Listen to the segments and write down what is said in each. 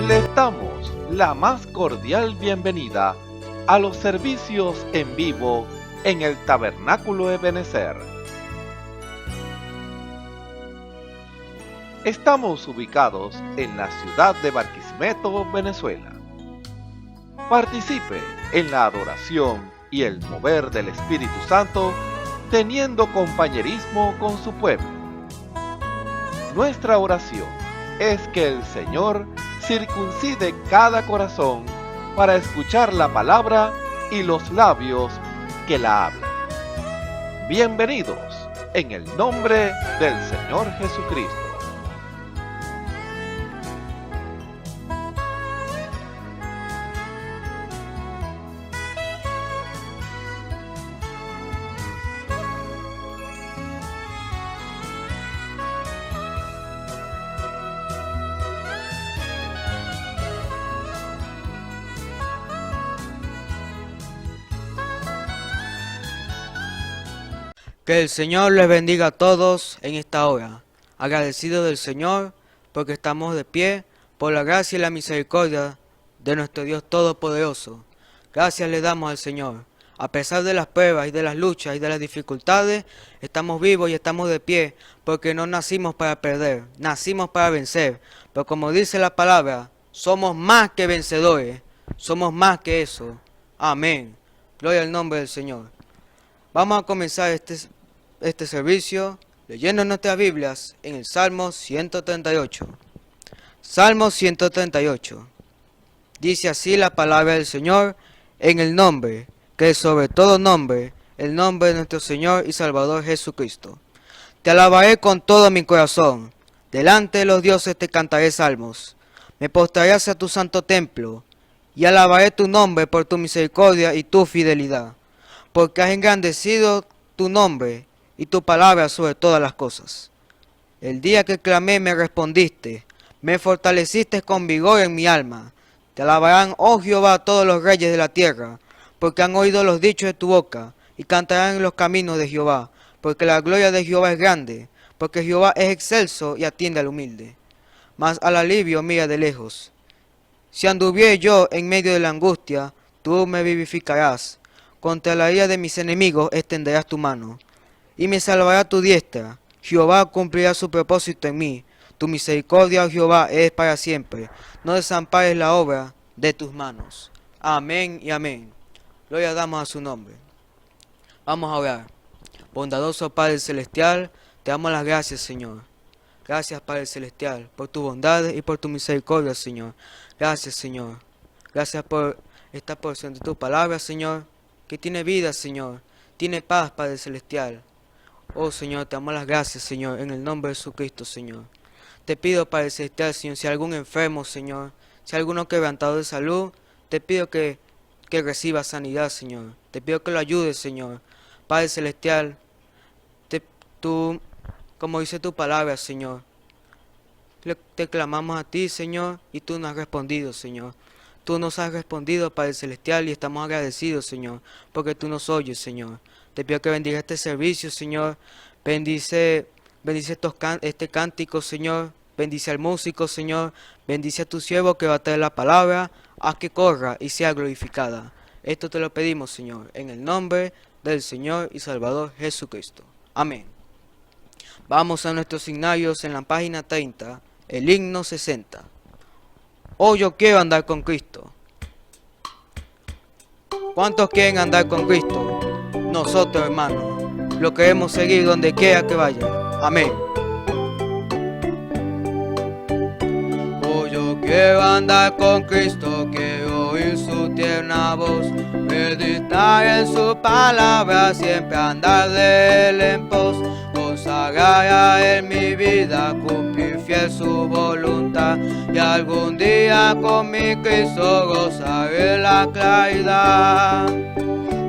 Les damos la más cordial bienvenida a los servicios en vivo en el Tabernáculo Ebenezer. Estamos ubicados en la ciudad de Barquisimeto, Venezuela. Participe en la adoración y el mover del Espíritu Santo, teniendo compañerismo con su pueblo. Nuestra oración es que el Señor circuncide cada corazón para escuchar la palabra y los labios que la hablan. Bienvenidos en el nombre del Señor Jesucristo. Que el Señor les bendiga a todos en esta hora. Agradecido del Señor porque estamos de pie por la gracia y la misericordia de nuestro Dios Todopoderoso. Gracias le damos al Señor. A pesar de las pruebas y de las luchas y de las dificultades, estamos vivos y estamos de pie porque no nacimos para perder, nacimos para vencer. Pero como dice la palabra, somos más que vencedores, somos más que eso. Amén. Gloria al nombre del Señor. Vamos a comenzar este servicio leyendo nuestras Biblias en el Salmo 138. Salmo 138. Dice así la palabra del Señor en el nombre, que es sobre todo nombre, el nombre de nuestro Señor y Salvador Jesucristo. Te alabaré con todo mi corazón, delante de los dioses te cantaré salmos. Me postraré hacia tu santo templo, y alabaré tu nombre por tu misericordia y tu fidelidad. Porque has engrandecido tu nombre y tu palabra sobre todas las cosas. El día que clamé me respondiste, me fortaleciste con vigor en mi alma. Te alabarán, oh Jehová, todos los reyes de la tierra, porque han oído los dichos de tu boca, y cantarán en los caminos de Jehová, porque la gloria de Jehová es grande, porque Jehová es excelso y atiende al humilde. Mas al alivio mira de lejos. Si anduviere yo en medio de la angustia, tú me vivificarás. Contra la ira de mis enemigos extenderás tu mano, y me salvará tu diestra. Jehová cumplirá su propósito en mí. Tu misericordia, oh Jehová, es para siempre. No desampares la obra de tus manos. Amén y amén. Gloria damos a su nombre. Vamos a orar. Bondadoso Padre Celestial, te damos las gracias, Señor. Gracias, Padre Celestial, por tu bondad y por tu misericordia, Señor. Gracias, Señor. Gracias por esta porción de tu palabra, Señor, que tiene vida, Señor, tiene paz, Padre Celestial. Oh, Señor, te damos las gracias, Señor, en el nombre de Jesucristo, Señor. Te pido, Padre Celestial, Señor, si hay algún enfermo, Señor, si hay alguno quebrantado de salud, te pido que reciba sanidad, Señor. Te pido que lo ayudes, Señor. Padre Celestial, tú, como dice tu palabra, Señor, te clamamos a ti, Señor, y tú nos has respondido, Señor. Tú nos has respondido, Padre Celestial, y estamos agradecidos, Señor, porque tú nos oyes, Señor. Te pido que bendiga este servicio, Señor. Bendice este cántico, Señor. Bendice al músico, Señor. Bendice a tu siervo que va a traer la palabra. Haz que corra y sea glorificada. Esto te lo pedimos, Señor, en el nombre del Señor y Salvador Jesucristo. Amén. Vamos a nuestros signarios en la página 30, el himno 60. Oh, yo quiero andar con Cristo. ¿Cuántos quieren andar con Cristo? Nosotros, hermanos, lo queremos seguir donde quiera que vaya. Amén. Oh, yo quiero andar con Cristo, quiero oír su tierna voz, meditar en su palabra, siempre andar de él en pos, consagrar a él mi vida, cumplir fiel su voluntad, y algún día con mi Cristo gozaré la claridad.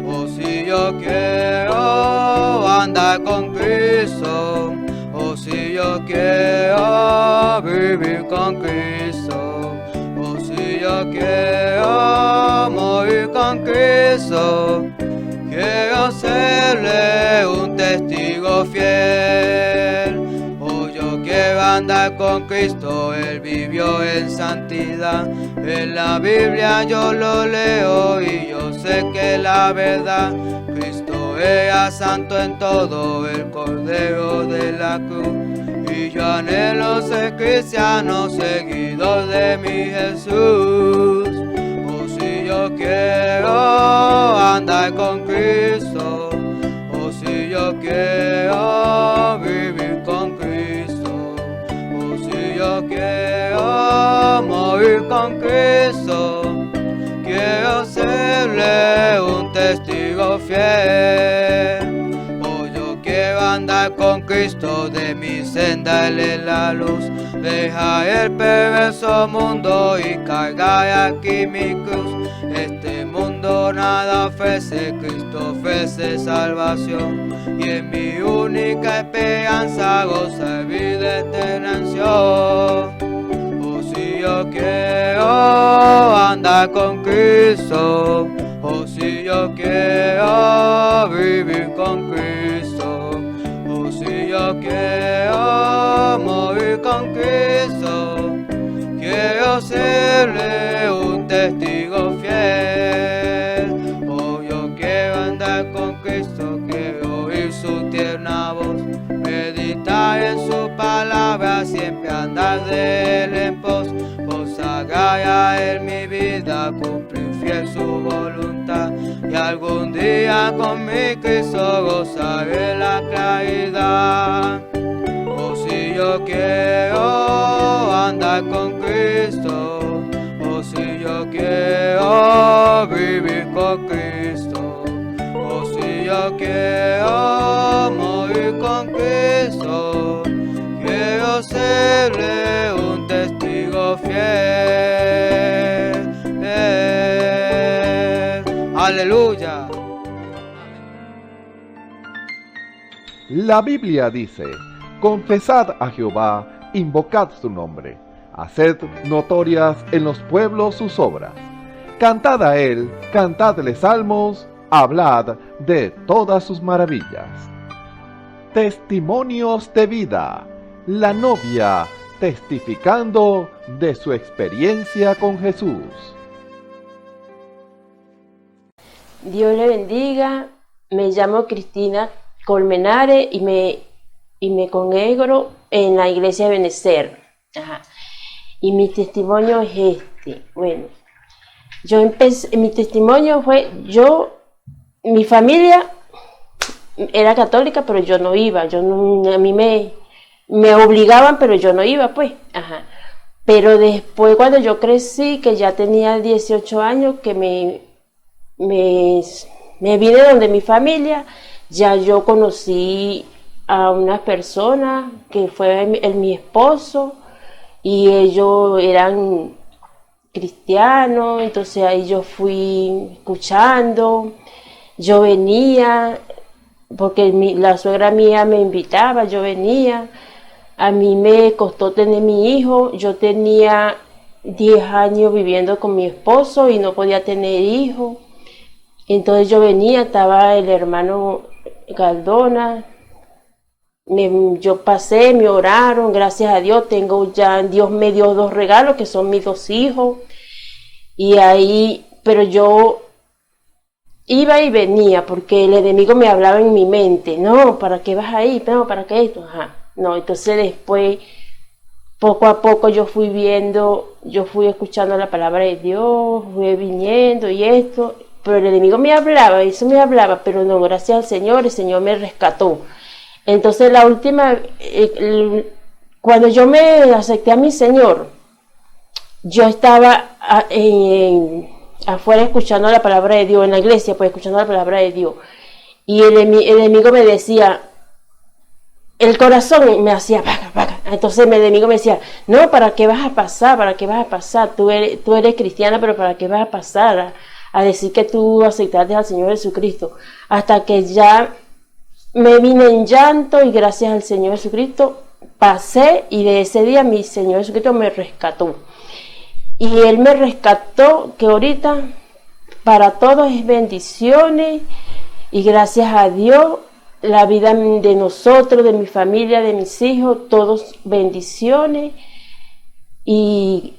Oh, si yo quiero andar con Cristo, oh, si yo quiero vivir con Cristo, oh, si yo quiero morir con Cristo, quiero serle un testigo fiel. Oh, yo quiero andar con Cristo, Él vivió en santidad. En la Biblia yo lo leo y yo sé que la verdad, Cristo era santo en todo, el Cordero de la cruz. Y yo anhelo ser cristiano, seguidor de mi Jesús. Oh, si yo quiero andar con Cristo, oh, si yo quiero vivir con Cristo, oh, si yo quiero morir con Cristo, quiero serle un testigo fiel. Quiero andar con Cristo, de mi senda Él es la luz. Dejar el perverso mundo y cargar aquí mi cruz. Este mundo nada ofrece, Cristo ofrece salvación. Y en mi única esperanza gozar vida eterna. Oh, si yo quiero andar con Cristo, oh, si yo quiero vivir con Cristo, oh, si yo quiero morir con Cristo, quiero serle un testigo fiel. Oh, yo quiero andar con Cristo, quiero oír su tierna voz, meditar en su palabra, siempre andar de él en pos, consagrar a él mi vida, cumplir fiel su voluntad, y algún día con mi Cristo gozaré la claridad. Oh, si yo quiero andar con Cristo, oh, si yo quiero vivir con Cristo, oh, si yo quiero morir con Cristo, quiero serle un testigo fiel. Aleluya. La Biblia dice: confesad a Jehová, invocad su nombre, haced notorias en los pueblos sus obras. Cantad a él, cantadle salmos, hablad de todas sus maravillas. Testimonios de vida. La novia testificando de su experiencia con Jesús. Dios le bendiga. Me llamo Cristina Colmenares y me congregro en la iglesia de Benecer. Y mi testimonio es este. Bueno, mi testimonio fue, mi familia era católica, pero yo no iba. A mí me obligaban, pero yo no iba, pues. Pero después, cuando yo crecí, que ya tenía 18 años, que me vine donde mi familia, ya yo conocí a unas personas que fue mi esposo, y ellos eran cristianos. Entonces ahí yo fui escuchando, yo venía, porque la suegra mía me invitaba, yo venía. A mí me costó tener mi hijo, yo tenía 10 años viviendo con mi esposo y no podía tener hijos. Entonces yo venía, estaba el hermano Galdona, yo pasé, me oraron, gracias a Dios, Dios me dio 2 regalos que son mis 2 hijos. Y ahí, pero yo iba y venía porque el enemigo me hablaba en mi mente: no, ¿para qué vas ahí? No, ¿para qué esto? No, entonces después, poco a poco yo fui viendo, yo fui escuchando la palabra de Dios, fui viniendo y esto. Pero el enemigo me hablaba, pero no, gracias al Señor, el Señor me rescató. Entonces la última, cuando yo me acepté a mi Señor, yo estaba afuera escuchando la palabra de Dios, en la iglesia, pues escuchando la palabra de Dios. Y el enemigo me decía, el corazón me hacía vaga. Entonces el enemigo me decía: no, ¿para qué vas a pasar? ¿Para qué vas a pasar? Tú eres cristiana, pero ¿para qué vas a pasar a decir que tú aceptaste al Señor Jesucristo? Hasta que ya me vine en llanto, y gracias al Señor Jesucristo pasé, y de ese día mi Señor Jesucristo me rescató. Y Él me rescató, que ahorita para todos es bendiciones, y gracias a Dios la vida de nosotros, de mi familia, de mis hijos, todos bendiciones. Y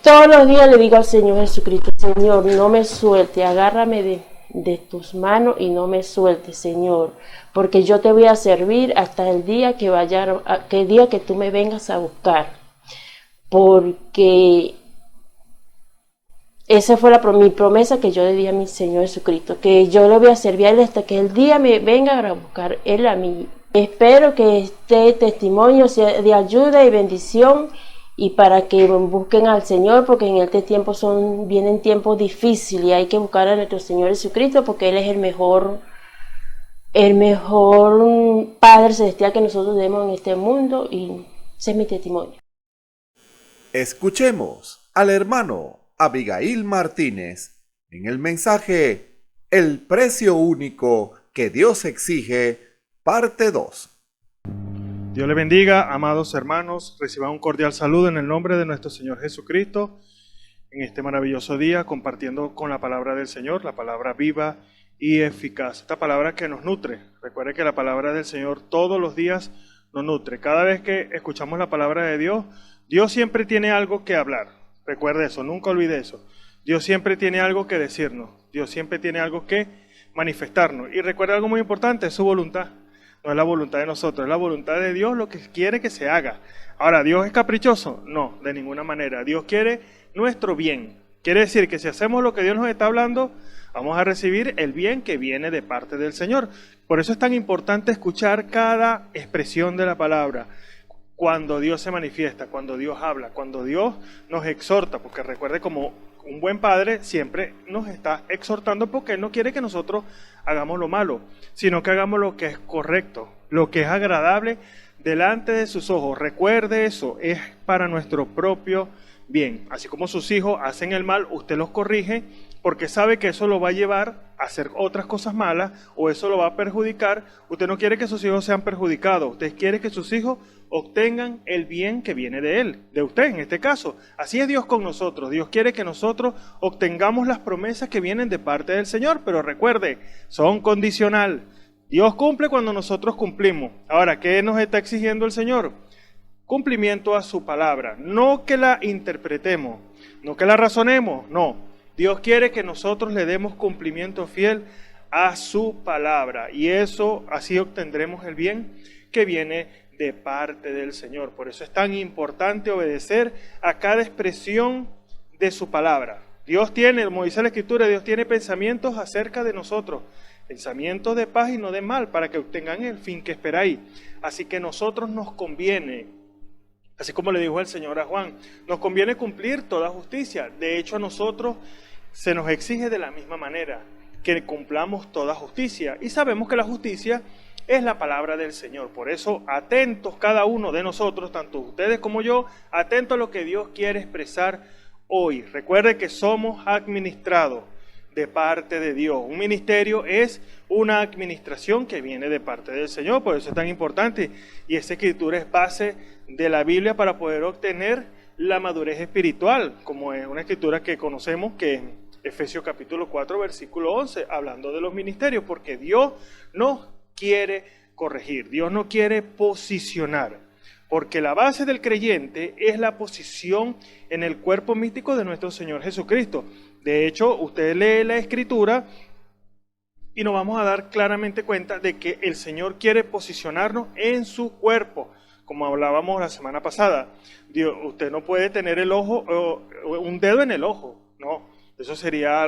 todos los días le digo al Señor Jesucristo, Señor, no me suelte, agárrame de tus manos y no me suelte, Señor, porque yo te voy a servir hasta el día que día que tú me vengas a buscar, porque esa fue mi promesa que yo le di a mi Señor Jesucristo, que yo le voy a servir a Él hasta que el día me venga a buscar Él a mí. Espero que este testimonio sea de ayuda y bendición, y para que busquen al Señor, porque en este tiempo vienen tiempos difíciles y hay que buscar a nuestro Señor Jesucristo, porque Él es el mejor Padre Celestial que nosotros tenemos en este mundo, y ese es mi testimonio. Escuchemos al hermano Abigail Martínez en el mensaje El precio único que Dios exige, parte 2. Dios le bendiga, amados hermanos, reciban un cordial saludo en el nombre de nuestro Señor Jesucristo en este maravilloso día, compartiendo con la palabra del Señor, la palabra viva y eficaz, esta palabra que nos nutre. Recuerde que la palabra del Señor todos los días nos nutre. Cada vez que escuchamos la palabra de Dios, Dios siempre tiene algo que hablar. Recuerde eso, nunca olvide eso. Dios siempre tiene algo que decirnos, Dios siempre tiene algo que manifestarnos. Y recuerde algo muy importante, es su voluntad. No es la voluntad de nosotros, es la voluntad de Dios lo que quiere que se haga. Ahora, ¿Dios es caprichoso? No, de ninguna manera. Dios quiere nuestro bien. Quiere decir que si hacemos lo que Dios nos está hablando, vamos a recibir el bien que viene de parte del Señor. Por eso es tan importante escuchar cada expresión de la palabra. Cuando Dios se manifiesta, cuando Dios habla, cuando Dios nos exhorta, porque recuerde, como un buen padre siempre nos está exhortando, porque Él no quiere que nosotros hagamos lo malo, sino que hagamos lo que es correcto, lo que es agradable delante de sus ojos. Recuerde eso, es para nuestro propio bien. Así como sus hijos hacen el mal, usted los corrige, porque sabe que eso lo va a llevar a hacer otras cosas malas, o eso lo va a perjudicar. Usted no quiere que sus hijos sean perjudicados, usted quiere que sus hijos obtengan el bien que viene de Él, de usted en este caso. Así es Dios con nosotros. Dios quiere que nosotros obtengamos las promesas que vienen de parte del Señor, pero recuerde, son condicional. Dios cumple cuando nosotros cumplimos. Ahora, ¿qué nos está exigiendo el Señor? Cumplimiento a su palabra, no que la interpretemos, no que la razonemos, no. Dios quiere que nosotros le demos cumplimiento fiel a su palabra, y eso, así obtendremos el bien que viene de parte del Señor. Por eso es tan importante obedecer a cada expresión de su palabra. Dios tiene, como dice la Escritura, Dios tiene pensamientos acerca de nosotros, pensamientos de paz y no de mal, para que obtengan el fin que esperáis. Así que nosotros nos conviene, así como le dijo el Señor a Juan, nos conviene cumplir toda justicia. De hecho, a nosotros se nos exige de la misma manera, que cumplamos toda justicia. Y sabemos que la justicia es la palabra del Señor. Por eso, atentos cada uno de nosotros, tanto ustedes como yo, atentos a lo que Dios quiere expresar hoy. Recuerde que somos administrados de parte de Dios. Un ministerio es una administración que viene de parte del Señor. Por eso es tan importante. Y esa escritura es base de la Biblia para poder obtener la madurez espiritual, como es una escritura que conocemos, que es Efesios capítulo 4, versículo 11, hablando de los ministerios, porque Dios nos quiere corregir, Dios no quiere posicionar, porque la base del creyente es la posición en el cuerpo místico de nuestro Señor Jesucristo. De hecho, usted lee la Escritura y nos vamos a dar claramente cuenta de que el Señor quiere posicionarnos en su cuerpo, como hablábamos la semana pasada. Usted no puede tener el ojo, un dedo en el ojo, no, eso sería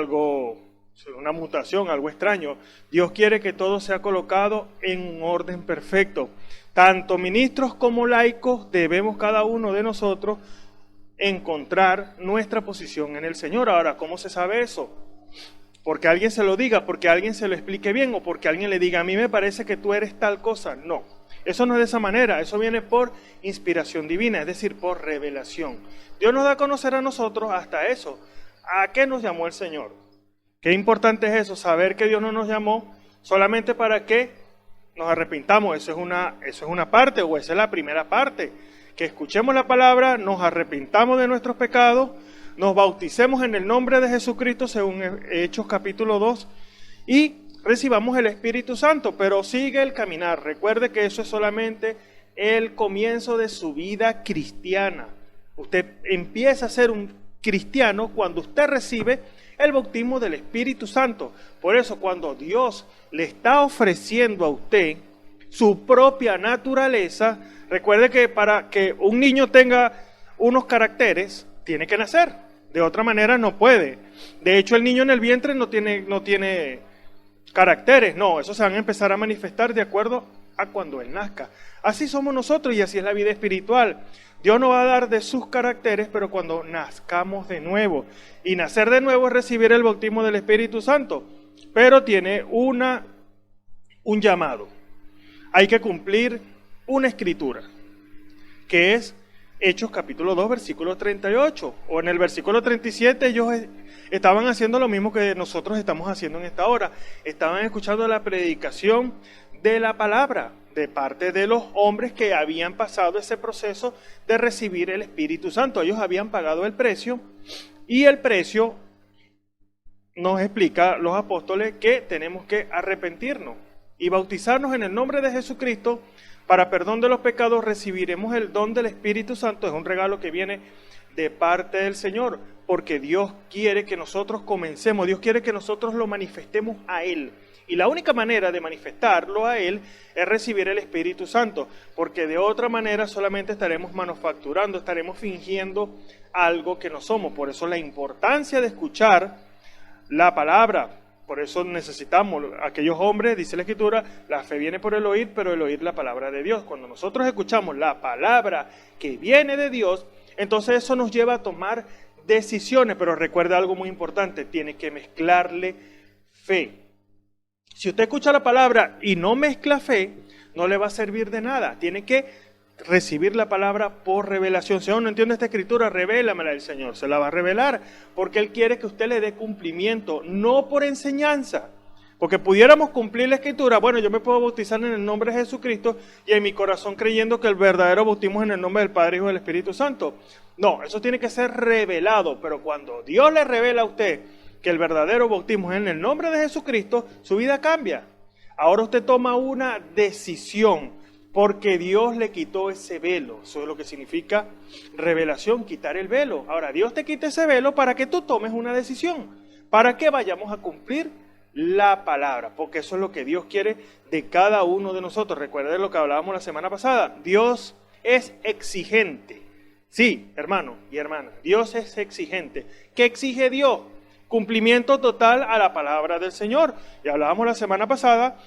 una mutación, algo extraño. Dios quiere que todo sea colocado en un orden perfecto. Tanto ministros como laicos debemos cada uno de nosotros encontrar nuestra posición en el Señor. Ahora, ¿cómo se sabe eso? Porque alguien se lo diga, porque alguien se lo explique bien, o porque alguien le diga, a mí me parece que tú eres tal cosa. No, eso no es de esa manera, eso viene por inspiración divina, es decir, por revelación. Dios nos da a conocer a nosotros hasta eso. ¿A qué nos llamó el Señor? Qué importante es eso, saber que Dios no nos llamó solamente para que nos arrepintamos. Eso es una parte, o esa es la primera parte. Que escuchemos la palabra, nos arrepintamos de nuestros pecados, nos bauticemos en el nombre de Jesucristo, según Hechos capítulo 2, y recibamos el Espíritu Santo, pero sigue el caminar. Recuerde que eso es solamente el comienzo de su vida cristiana. Usted empieza a ser un cristiano cuando usted recibe el bautismo del Espíritu Santo. Por eso, cuando Dios le está ofreciendo a usted su propia naturaleza, recuerde que para que un niño tenga unos caracteres, tiene que nacer. De otra manera no puede. De hecho, el niño en el vientre no tiene caracteres, no, esos se van a empezar a manifestar de acuerdo a cuando él nazca. Así somos nosotros y así es la vida espiritual. Dios nos va a dar de sus caracteres, pero cuando nazcamos de nuevo. Y nacer de nuevo es recibir el bautismo del Espíritu Santo, pero tiene un llamado. Hay que cumplir una escritura, que es Hechos capítulo 2, versículo 38. O en el versículo 37 ellos estaban haciendo lo mismo que nosotros estamos haciendo en esta hora. Estaban escuchando la predicación de la palabra de parte de los hombres que habían pasado ese proceso de recibir el Espíritu Santo. Ellos habían pagado el precio y el precio nos explica los apóstoles que tenemos que arrepentirnos y bautizarnos en el nombre de Jesucristo para perdón de los pecados. Recibiremos el don del Espíritu Santo. Es un regalo que viene de parte del Señor, porque Dios quiere que nosotros comencemos, Dios quiere que nosotros lo manifestemos a Él. Y la única manera de manifestarlo a Él es recibir el Espíritu Santo, porque de otra manera solamente estaremos manufacturando, estaremos fingiendo algo que no somos. Por eso la importancia de escuchar la palabra. Por eso necesitamos, aquellos hombres, dice la Escritura, la fe viene por el oír, pero el oír la palabra de Dios. Cuando nosotros escuchamos la palabra que viene de Dios, entonces eso nos lleva a tomar decisiones. Pero recuerda algo muy importante, tiene que mezclarle fe. Si usted escucha la palabra y no mezcla fe, no le va a servir de nada. Tiene que recibir la palabra por revelación. Si uno no entiende esta escritura, revélamela el Señor. Se la va a revelar porque Él quiere que usted le dé cumplimiento, no por enseñanza. Porque pudiéramos cumplir la escritura. Bueno, yo me puedo bautizar en el nombre de Jesucristo y en mi corazón creyendo que el verdadero bautismo es en el nombre del Padre, Hijo y del Espíritu Santo. No, eso tiene que ser revelado. Pero cuando Dios le revela a usted que el verdadero bautismo es en el nombre de Jesucristo, su vida cambia. Ahora usted toma una decisión, porque Dios le quitó ese velo. Eso es lo que significa revelación, quitar el velo. Ahora, Dios te quita ese velo para que tú tomes una decisión, para que vayamos a cumplir la palabra, porque eso es lo que Dios quiere de cada uno de nosotros. Recuerden lo que hablábamos la semana pasada. Dios es exigente. Sí, hermano y hermana, Dios es exigente. ¿Qué exige Dios? Cumplimiento total a la palabra del Señor. Y hablábamos la semana pasada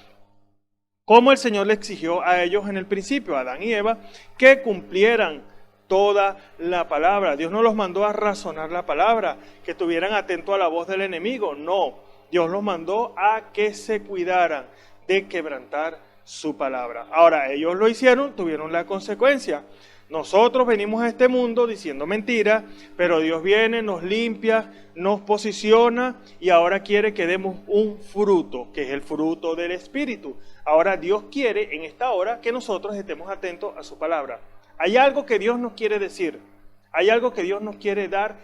cómo el Señor le exigió a ellos en el principio, a Adán y Eva, que cumplieran toda la palabra. Dios no los mandó a razonar la palabra, que estuvieran atentos a la voz del enemigo. No, Dios los mandó a que se cuidaran de quebrantar su palabra. Ahora, ellos lo hicieron, tuvieron la consecuencia. Nosotros venimos a este mundo diciendo mentiras, pero Dios viene, nos limpia, nos posiciona y ahora quiere que demos un fruto, que es el fruto del Espíritu. Ahora Dios quiere en esta hora que nosotros estemos atentos a su palabra. Hay algo que Dios nos quiere decir, hay algo que Dios nos quiere dar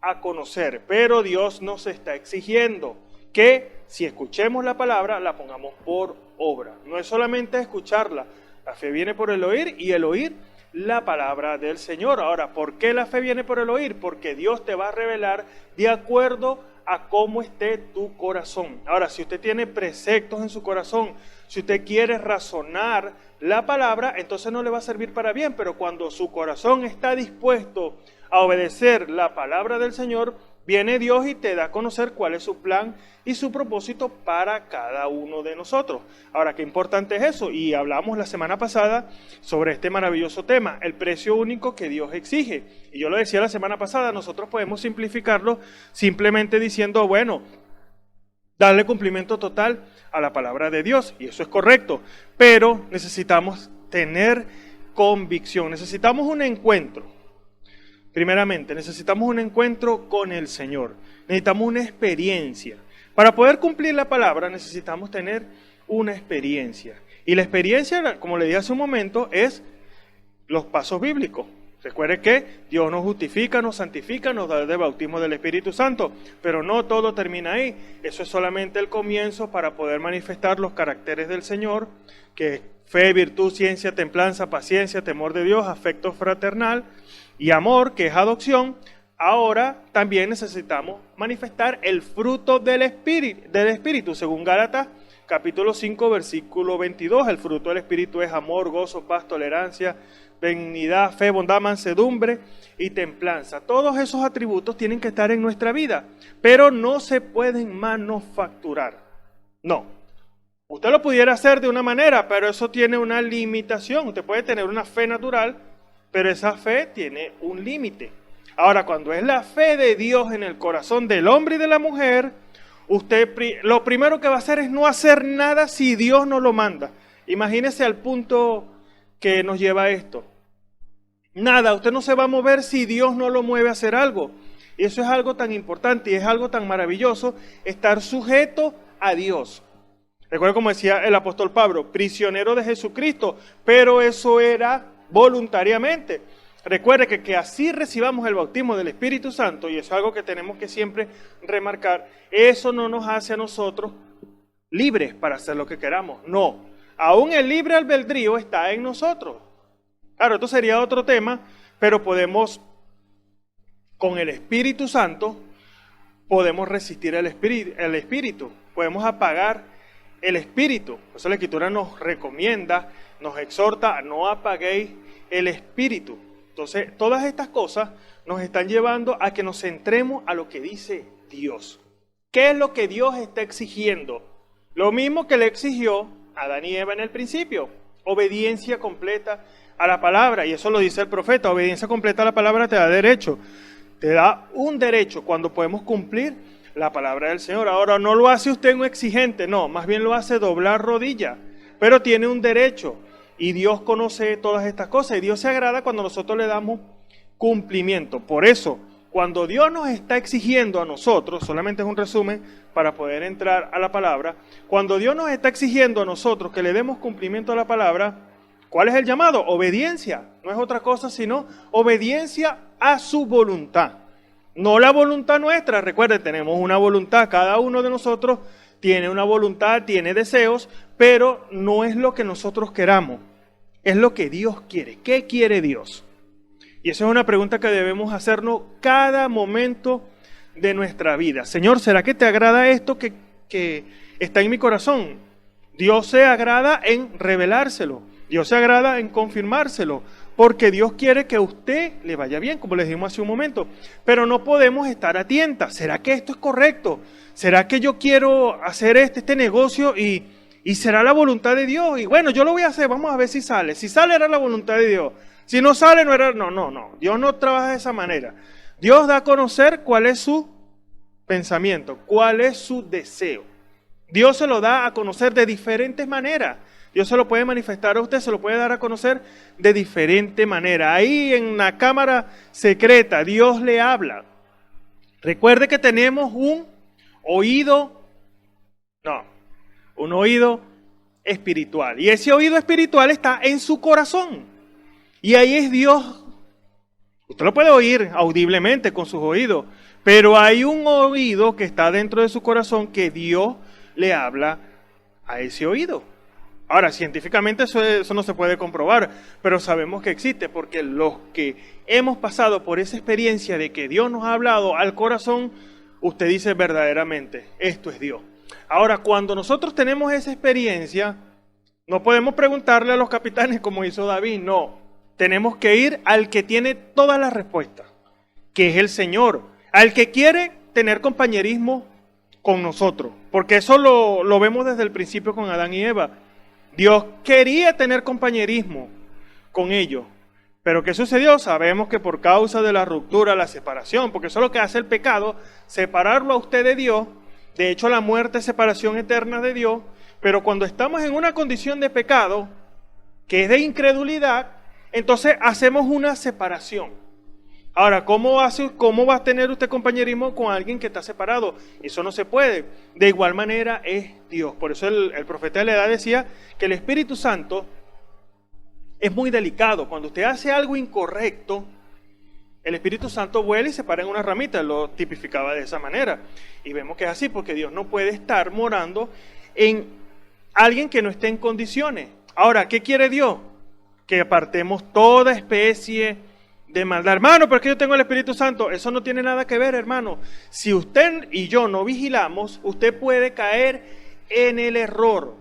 a conocer, pero Dios nos está exigiendo que si escuchemos la palabra, la pongamos por obra. No es solamente escucharla, la fe viene por el oír y el oír la palabra del Señor. Ahora, ¿por qué la fe viene por el oír? Porque Dios te va a revelar de acuerdo a cómo esté tu corazón. Ahora, si usted tiene preceptos en su corazón, si usted quiere razonar la palabra, entonces no le va a servir para bien, pero cuando su corazón está dispuesto a obedecer la palabra del Señor, viene Dios y te da a conocer cuál es su plan y su propósito para cada uno de nosotros. Ahora, qué importante es eso, y hablamos la semana pasada sobre este maravilloso tema, el precio único que Dios exige. Y yo lo decía la semana pasada, nosotros podemos simplificarlo simplemente diciendo, bueno, darle cumplimiento total a la palabra de Dios, y eso es correcto, pero necesitamos tener convicción, necesitamos un encuentro. Primeramente, necesitamos un encuentro con el Señor, necesitamos una experiencia. Para poder cumplir la palabra necesitamos tener una experiencia. Y la experiencia, como le dije hace un momento, es los pasos bíblicos. Recuerde que Dios nos justifica, nos santifica, nos da el bautismo del Espíritu Santo, pero no todo termina ahí. Eso es solamente el comienzo para poder manifestar los caracteres del Señor, que es fe, virtud, ciencia, templanza, paciencia, temor de Dios, afecto fraternal y amor, que es adopción. Ahora también necesitamos manifestar el fruto del Espíritu, según Gálatas capítulo 5, versículo 22. El fruto del Espíritu es amor, gozo, paz, tolerancia, benignidad, fe, bondad, mansedumbre y templanza. Todos esos atributos tienen que estar en nuestra vida, pero no se pueden manufacturar. No. Usted lo pudiera hacer de una manera, pero eso tiene una limitación. Usted puede tener una fe natural, pero esa fe tiene un límite. Ahora, cuando es la fe de Dios en el corazón del hombre y de la mujer, usted lo primero que va a hacer es no hacer nada si Dios no lo manda. Imagínese al punto que nos lleva a esto. Nada, usted no se va a mover si Dios no lo mueve a hacer algo. Y eso es algo tan importante y es algo tan maravilloso, estar sujeto a Dios. Recuerda como decía el apóstol Pablo, prisionero de Jesucristo, pero eso era voluntariamente. Recuerde que así recibamos el bautismo del Espíritu Santo, y eso es algo que tenemos que siempre remarcar, eso no nos hace a nosotros libres para hacer lo que queramos. No, aún el libre albedrío está en nosotros. Claro, esto sería otro tema, pero podemos, con el Espíritu Santo, podemos resistir el Espíritu, podemos apagar el Espíritu. Por eso la Escritura nos recomienda, nos exhorta a no apaguéis el Espíritu. Entonces, todas estas cosas nos están llevando a que nos centremos a lo que dice Dios. ¿Qué es lo que Dios está exigiendo? Lo mismo que le exigió a Adán y Eva en el principio, obediencia completa a la palabra, y eso lo dice el profeta, obediencia completa a la palabra te da derecho, te da un derecho cuando podemos cumplir la palabra del Señor. Ahora, no lo hace usted un exigente, no, más bien lo hace doblar rodilla, pero tiene un derecho, y Dios conoce todas estas cosas, y Dios se agrada cuando nosotros le damos cumplimiento. Por eso, cuando Dios nos está exigiendo a nosotros, solamente es un resumen para poder entrar a la palabra, cuando Dios nos está exigiendo a nosotros que le demos cumplimiento a la palabra, ¿cuál es el llamado? Obediencia. No es otra cosa sino obediencia a su voluntad. No la voluntad nuestra. Recuerden, tenemos una voluntad. Cada uno de nosotros tiene una voluntad, tiene deseos, pero no es lo que nosotros queramos. Es lo que Dios quiere. ¿Qué quiere Dios? Y esa es una pregunta que debemos hacernos cada momento de nuestra vida. Señor, ¿será que te agrada esto que está en mi corazón? Dios se agrada en revelárselo. Dios se agrada en confirmárselo, porque Dios quiere que a usted le vaya bien, como les dijimos hace un momento. Pero no podemos estar a tientas. ¿Será que esto es correcto? ¿Será que yo quiero hacer este negocio y será la voluntad de Dios? Y bueno, yo lo voy a hacer, vamos a ver si sale. Si sale era la voluntad de Dios. Si no sale no era... No. Dios no trabaja de esa manera. Dios da a conocer cuál es su pensamiento, cuál es su deseo. Dios se lo da a conocer de diferentes maneras. Dios se lo puede manifestar a usted, se lo puede dar a conocer de diferente manera. Ahí en la cámara secreta, Dios le habla. Recuerde que tenemos un oído espiritual. Y ese oído espiritual está en su corazón. Y ahí es Dios. Usted lo puede oír audiblemente con sus oídos, pero hay un oído que está dentro de su corazón que Dios le habla a ese oído. Ahora, científicamente eso no se puede comprobar, pero sabemos que existe, porque los que hemos pasado por esa experiencia de que Dios nos ha hablado al corazón, usted dice verdaderamente, esto es Dios. Ahora, cuando nosotros tenemos esa experiencia, no podemos preguntarle a los capitanes como hizo David, no. Tenemos que ir al que tiene todas las respuestas, que es el Señor, al que quiere tener compañerismo con nosotros, porque eso lo vemos desde el principio con Adán y Eva. Dios quería tener compañerismo con ellos, pero ¿qué sucedió? Sabemos que por causa de la ruptura, la separación, porque eso es lo que hace el pecado, separarlo a usted de Dios. De hecho, la muerte es separación eterna de Dios, pero cuando estamos en una condición de pecado, que es de incredulidad, entonces hacemos una separación. Ahora, ¿cómo va a tener usted compañerismo con alguien que está separado? Eso no se puede. De igual manera es Dios. Por eso el profeta de la edad decía que el Espíritu Santo es muy delicado. Cuando usted hace algo incorrecto, El Espíritu Santo vuela y se para en una ramita, lo tipificaba de esa manera. Y vemos que es así, porque Dios no puede estar morando en alguien que no esté en condiciones. Ahora, ¿qué quiere Dios? Que apartemos toda especie de maldad. Hermano, pero es que yo tengo el Espíritu Santo. Eso no tiene nada que ver, hermano. Si usted y yo no vigilamos, usted puede caer en el error.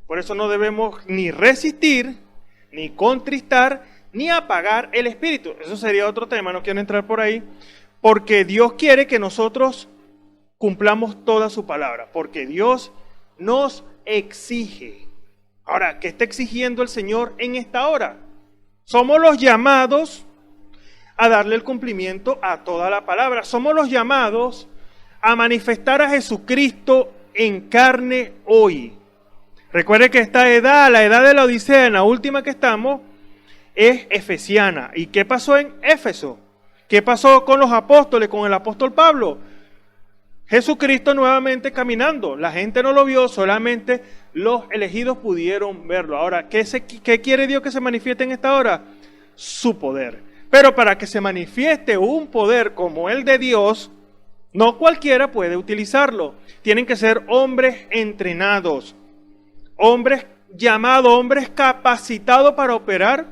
Por eso no debemos ni resistir, ni contristar, ni apagar el Espíritu. Eso sería otro tema, no quiero entrar por ahí. Porque Dios quiere que nosotros cumplamos toda su palabra. Porque Dios nos exige. Ahora, ¿qué está exigiendo el Señor en esta hora? Somos los llamados a darle el cumplimiento a toda la palabra. Somos los llamados a manifestar a Jesucristo en carne hoy. Recuerde que esta edad, la edad de la Odisea, en la última que estamos, es efesiana. ¿Y qué pasó en Éfeso? ¿Qué pasó con los apóstoles, con el apóstol Pablo? Jesucristo nuevamente caminando. La gente no lo vio, solamente los elegidos pudieron verlo. Ahora, ¿qué quiere Dios que se manifieste en esta hora? Su poder. Pero para que se manifieste un poder como el de Dios, no cualquiera puede utilizarlo. Tienen que ser hombres entrenados, hombres llamados, hombres capacitados para operar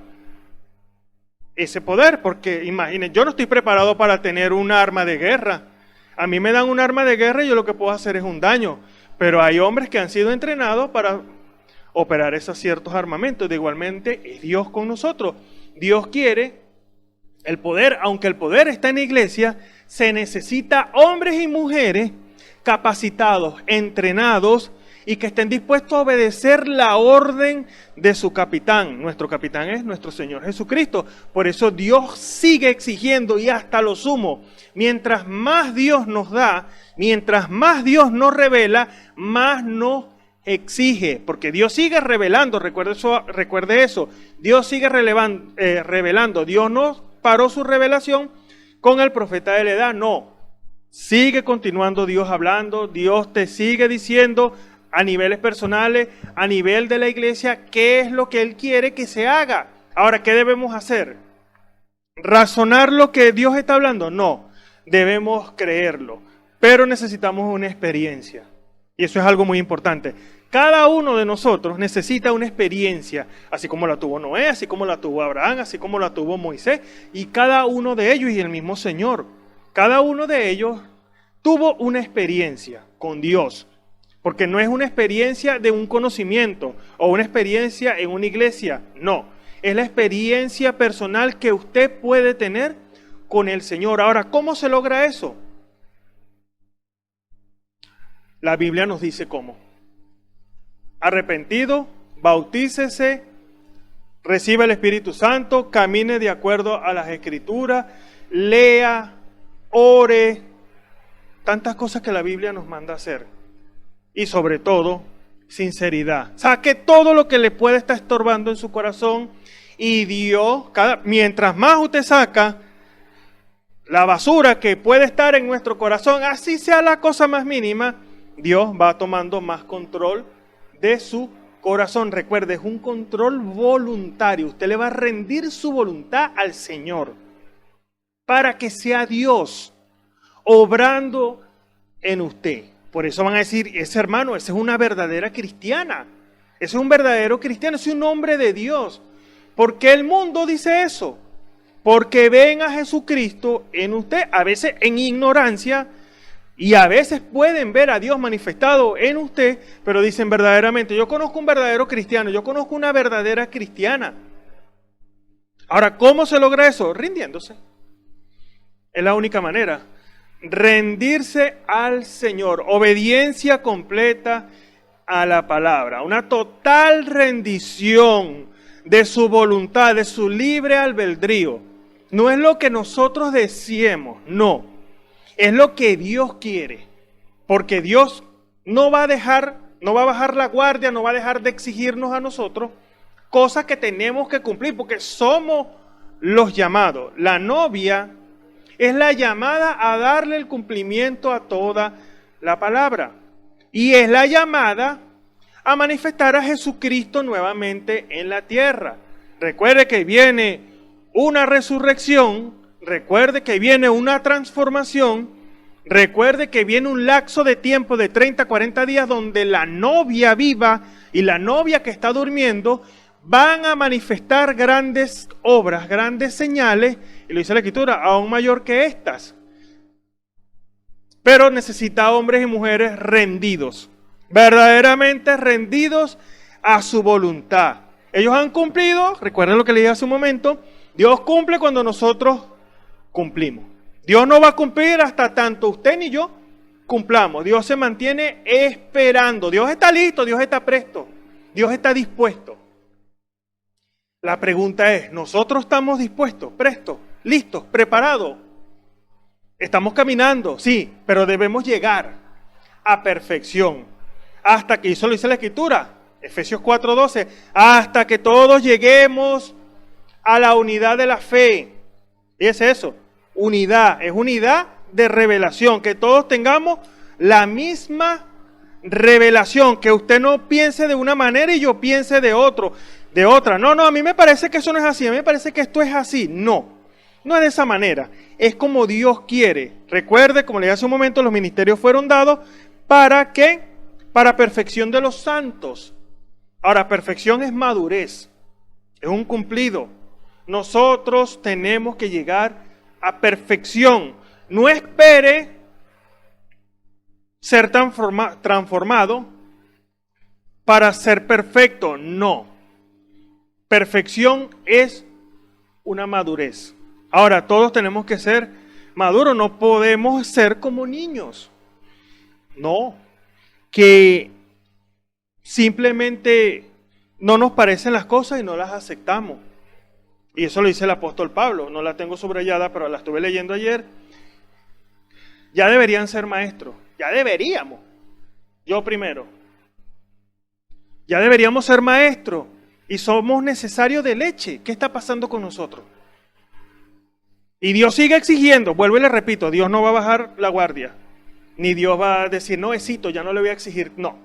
ese poder. Porque imaginen, yo no estoy preparado para tener un arma de guerra. A mí me dan un arma de guerra y yo lo que puedo hacer es un daño. Pero hay hombres que han sido entrenados para operar esos ciertos armamentos. De igualmente es Dios con nosotros. Dios quiere el poder, aunque el poder está en la iglesia, se necesita hombres y mujeres capacitados, entrenados y que estén dispuestos a obedecer la orden de su capitán. Nuestro capitán es nuestro Señor Jesucristo. Por eso Dios sigue exigiendo y hasta lo sumo. Mientras más Dios nos da, mientras más Dios nos revela, más nos exige. Porque Dios sigue revelando, recuerde eso. Dios sigue revelando. Dios no paró su revelación con el profeta de la edad, no. Sigue continuando Dios hablando, Dios te sigue diciendo a niveles personales, a nivel de la iglesia, qué es lo que Él quiere que se haga. Ahora, ¿qué debemos hacer? ¿Razonar lo que Dios está hablando? No, debemos creerlo, pero necesitamos una experiencia. Y eso es algo muy importante. Cada uno de nosotros necesita una experiencia, así como la tuvo Noé, así como la tuvo Abraham, así como la tuvo Moisés, y cada uno de ellos y el mismo Señor. Cada uno de ellos tuvo una experiencia con Dios, porque no es una experiencia de un conocimiento o una experiencia en una iglesia, no. Es la experiencia personal que usted puede tener con el Señor. Ahora, ¿cómo se logra eso? La Biblia nos dice cómo. Arrepentido, bautícese, reciba el Espíritu Santo, camine de acuerdo a las Escrituras, lea, ore, tantas cosas que la Biblia nos manda hacer. Y sobre todo, sinceridad. Saque todo lo que le puede estar estorbando en su corazón y Dios, mientras más usted saca la basura que puede estar en nuestro corazón, así sea la cosa más mínima, Dios va tomando más control de su corazón. Recuerde, es un control voluntario. Usted le va a rendir su voluntad al Señor para que sea Dios obrando en usted. Por eso van a decir, ese hermano, esa es una verdadera cristiana. Ese es un verdadero cristiano, ese es un hombre de Dios. ¿Por qué el mundo dice eso? Porque ven a Jesucristo en usted, a veces en ignorancia, y a veces pueden ver a Dios manifestado en usted, pero dicen verdaderamente, yo conozco un verdadero cristiano, yo conozco una verdadera cristiana. Ahora, ¿cómo se logra eso? Rindiéndose. Es la única manera. Rendirse al Señor, obediencia completa a la palabra, una total rendición de su voluntad, de su libre albedrío. No es lo que nosotros deseemos, no. Es lo que Dios quiere, porque Dios no va a bajar la guardia, no va a dejar de exigirnos a nosotros cosas que tenemos que cumplir, porque somos los llamados. La novia es la llamada a darle el cumplimiento a toda la palabra, y es la llamada a manifestar a Jesucristo nuevamente en la tierra. Recuerde que viene una resurrección recuerde que viene una transformación, recuerde que viene un lapso de tiempo de 30, 40 días donde la novia viva y la novia que está durmiendo van a manifestar grandes obras, grandes señales, y lo dice la Escritura, aún mayor que estas. Pero necesita hombres y mujeres rendidos, verdaderamente rendidos a su voluntad. Ellos han cumplido, recuerden lo que le dije hace un momento, Dios cumple cuando nosotros cumplimos. Dios no va a cumplir hasta tanto usted ni yo cumplamos. Dios se mantiene esperando. Dios está listo, Dios está presto, Dios está dispuesto. La pregunta es, ¿nosotros estamos dispuestos, prestos, listos, preparados? Estamos caminando, sí, pero debemos llegar a perfección. Hasta que, eso lo dice la Escritura, Efesios 4:12, hasta que todos lleguemos a la unidad de la fe. Y es eso, unidad, es unidad de revelación, que todos tengamos la misma revelación, que usted no piense de una manera y yo piense de otra. No, a mí me parece que eso no es así, a mí me parece que esto es así. No es de esa manera, es como Dios quiere. Recuerde, como le dije hace un momento, los ministerios fueron dados ¿para qué? Para perfección de los santos. Ahora, perfección es madurez, es un cumplido. Nosotros tenemos que llegar a perfección. No espere ser transformado para ser perfecto, no. Perfección es una madurez. Ahora, todos tenemos que ser maduros, no podemos ser como niños. No, que simplemente no nos parecen las cosas y no las aceptamos. Y eso lo dice el apóstol Pablo, no la tengo subrayada, pero la estuve leyendo ayer. Ya deberían ser maestros, ya deberíamos. Yo primero. Ya deberíamos ser maestros y somos necesarios de leche. ¿Qué está pasando con nosotros? Y Dios sigue exigiendo, vuelvo y le repito, Dios no va a bajar la guardia. Ni Dios va a decir, no, Esito, ya no le voy a exigir. No.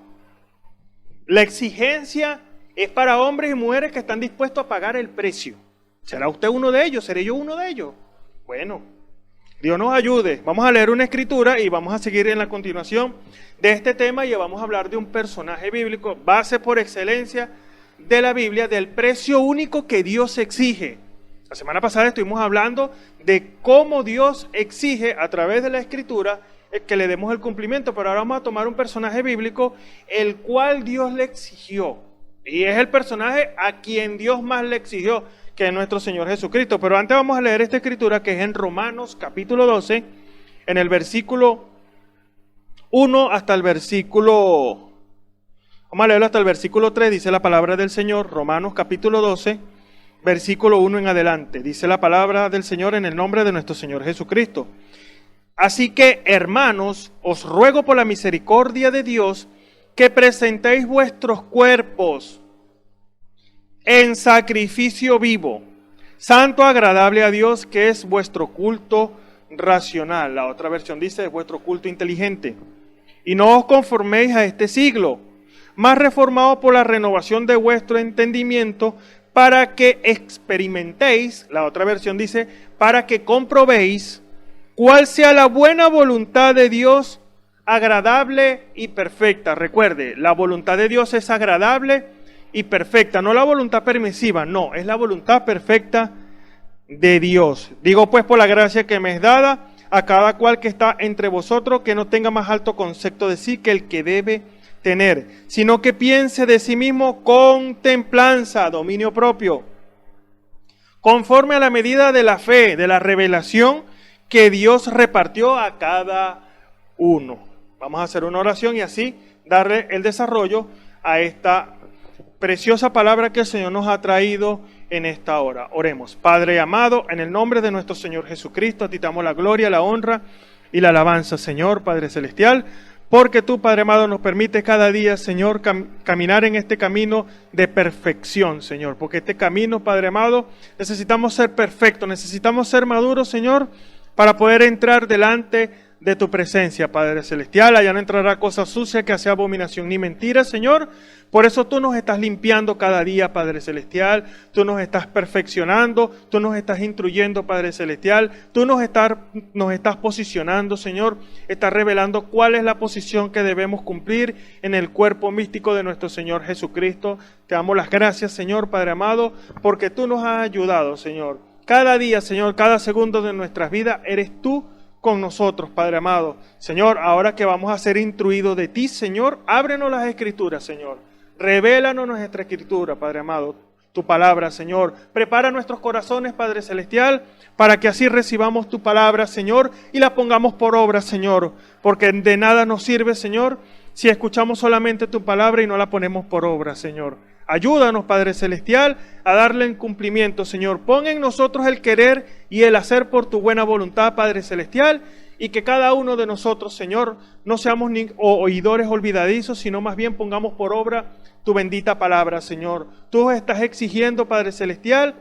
La exigencia es para hombres y mujeres que están dispuestos a pagar el precio. ¿Será usted uno de ellos? ¿Seré yo uno de ellos? Bueno, Dios nos ayude. Vamos a leer una escritura y vamos a seguir en la continuación de este tema y vamos a hablar de un personaje bíblico, base por excelencia de la Biblia, del precio único que Dios exige. La semana pasada estuvimos hablando de cómo Dios exige a través de la escritura que le demos el cumplimiento, pero ahora vamos a tomar un personaje bíblico el cual Dios le exigió. Y es el personaje a quien Dios más le exigió, que es nuestro Señor Jesucristo. Pero antes vamos a leer esta escritura que es en Romanos capítulo 12, en el versículo 1 hasta el versículo, vamos a leerlo hasta el versículo 3, dice la palabra del Señor, Romanos capítulo 12, versículo 1 en adelante. Dice la palabra del Señor en el nombre de nuestro Señor Jesucristo. Así que, hermanos, os ruego por la misericordia de Dios que presentéis vuestros cuerpos en sacrificio vivo, santo, agradable a Dios, que es vuestro culto racional. La otra versión dice, es vuestro culto inteligente. Y no os conforméis a este siglo, mas reformados por la renovación de vuestro entendimiento, para que experimentéis, la otra versión dice, para que comprobéis cuál sea la buena voluntad de Dios, agradable y perfecta. Recuerde, la voluntad de Dios es agradable y perfecta, no la voluntad permisiva, no, es la voluntad perfecta de Dios. Digo pues por la gracia que me es dada a cada cual que está entre vosotros, que no tenga más alto concepto de sí que el que debe tener, sino que piense de sí mismo con templanza, dominio propio, conforme a la medida de la fe, de la revelación que Dios repartió a cada uno. Vamos a hacer una oración y así darle el desarrollo a esta preciosa palabra que el Señor nos ha traído en esta hora. Oremos. Padre amado, en el nombre de nuestro Señor Jesucristo, a ti te damos la gloria, la honra y la alabanza, Señor, Padre Celestial, porque tú, Padre amado, nos permites cada día, Señor, caminar en este camino de perfección, Señor, porque este camino, Padre amado, necesitamos ser perfectos, necesitamos ser maduros, Señor, para poder entrar delante de tu presencia, Padre Celestial. Allá no entrará cosa sucia que hace abominación ni mentira, Señor. Por eso tú nos estás limpiando cada día, Padre Celestial. Tú nos estás perfeccionando, tú nos estás instruyendo, Padre Celestial. Tú nos estás posicionando, Señor. Estás revelando cuál es la posición que debemos cumplir en el cuerpo místico de nuestro Señor Jesucristo. Te damos las gracias, Señor, Padre amado, porque tú nos has ayudado, Señor. Cada día, Señor, cada segundo de nuestras vidas, eres tú con nosotros, Padre amado. Señor, ahora que vamos a ser instruidos de ti, Señor, ábrenos las Escrituras, Señor. Revélanos nuestra Escritura, Padre amado, tu palabra, Señor. Prepara nuestros corazones, Padre Celestial, para que así recibamos tu palabra, Señor, y la pongamos por obra, Señor. Porque de nada nos sirve, Señor, si escuchamos solamente tu palabra y no la ponemos por obra, Señor. Ayúdanos, Padre Celestial, a darle en cumplimiento, Señor. Pon en nosotros el querer y el hacer por tu buena voluntad, Padre Celestial, y que cada uno de nosotros, Señor, no seamos ni oidores olvidadizos, sino más bien pongamos por obra tu bendita palabra, Señor. Tú estás exigiendo, Padre Celestial,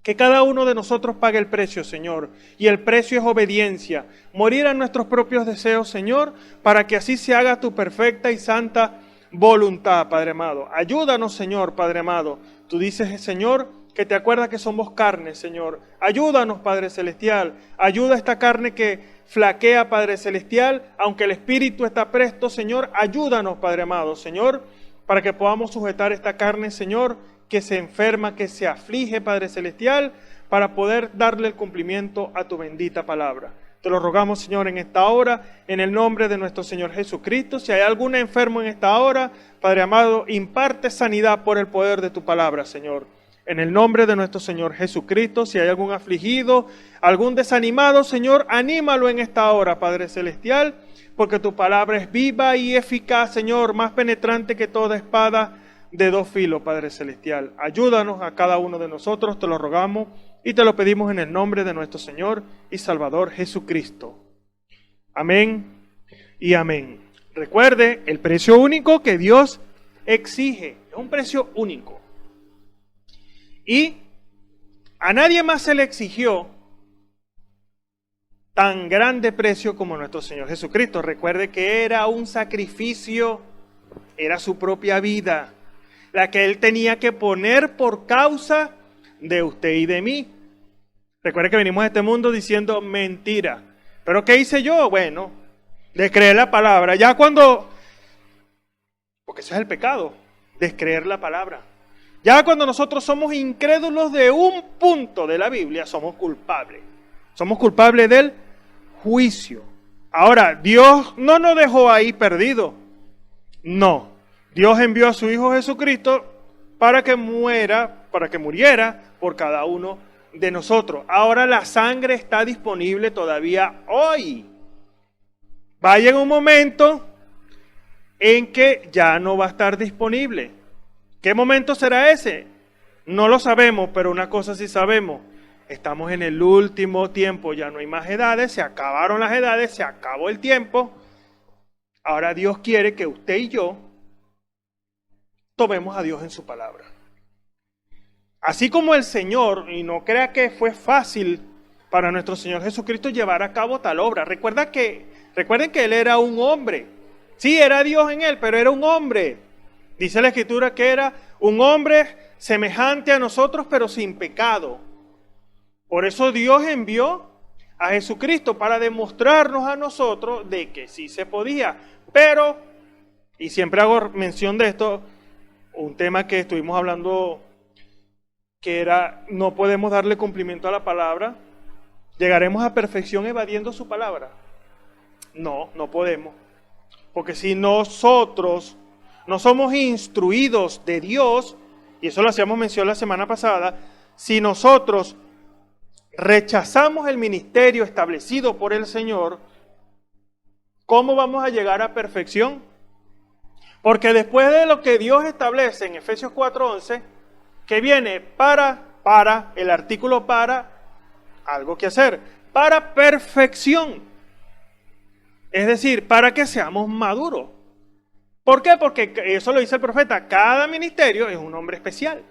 que cada uno de nosotros pague el precio, Señor. Y el precio es obediencia. Morir a nuestros propios deseos, Señor, para que así se haga tu perfecta y santa voluntad, Padre amado. Ayúdanos, Señor, Padre amado. Tú dices, Señor, que te acuerdas que somos carne, Señor. Ayúdanos, Padre Celestial. Ayuda a esta carne que flaquea, Padre Celestial, aunque el Espíritu está presto, Señor. Ayúdanos, Padre amado, Señor, para que podamos sujetar esta carne, Señor, que se enferma, que se aflige, Padre Celestial, para poder darle el cumplimiento a tu bendita palabra. Te lo rogamos, Señor, en esta hora, en el nombre de nuestro Señor Jesucristo. Si hay algún enfermo en esta hora, Padre amado, imparte sanidad por el poder de tu palabra, Señor. En el nombre de nuestro Señor Jesucristo, si hay algún afligido, algún desanimado, Señor, anímalo en esta hora, Padre Celestial, porque tu palabra es viva y eficaz, Señor, más penetrante que toda espada de dos filos, Padre Celestial. Ayúdanos a cada uno de nosotros, te lo rogamos y te lo pedimos en el nombre de nuestro Señor y Salvador Jesucristo. Amén y amén. Recuerde, el precio único que Dios exige es un precio único. Y a nadie más se le exigió tan grande precio como nuestro Señor Jesucristo. Recuerde que era un sacrificio, era su propia vida, la que Él tenía que poner por causa de usted y de mí. Recuerde que venimos a este mundo diciendo mentira. ¿Pero qué hice yo? Bueno, descreer la palabra. Ya cuando... porque ese es el pecado, descreer la palabra. Ya cuando nosotros somos incrédulos de un punto de la Biblia, somos culpables. Somos culpables del juicio. Ahora, Dios no nos dejó ahí perdidos. No. Dios envió a su Hijo Jesucristo para que muriera por cada uno de nosotros. Ahora la sangre está disponible todavía hoy. Va a llegar un momento en que ya no va a estar disponible. ¿Qué momento será ese? No lo sabemos, pero una cosa sí sabemos. Estamos en el último tiempo, ya no hay más edades, se acabaron las edades, se acabó el tiempo. Ahora Dios quiere que usted y yo tomemos a Dios en su palabra. Así como el Señor, y no crea que fue fácil para nuestro Señor Jesucristo llevar a cabo tal obra. Recuerden que Él era un hombre. Sí, era Dios en Él, pero era un hombre. Dice la Escritura que era un hombre semejante a nosotros, pero sin pecado. Por eso Dios envió a Jesucristo para demostrarnos a nosotros de que sí se podía. Pero, y siempre hago mención de esto, un tema que estuvimos hablando, que era, no podemos darle cumplimiento a la palabra. ¿Llegaremos a perfección evadiendo su palabra? No, no podemos. Porque si nosotros no somos instruidos de Dios, y eso lo hacíamos mención la semana pasada, si nosotros rechazamos el ministerio establecido por el Señor, ¿cómo vamos a llegar a perfección? Porque después de lo que Dios establece en Efesios 4:11, que viene para, el artículo para, algo que hacer, para perfección. Es decir, para que seamos maduros. ¿Por qué? Porque eso lo dice el profeta, cada ministerio es un hombre especial.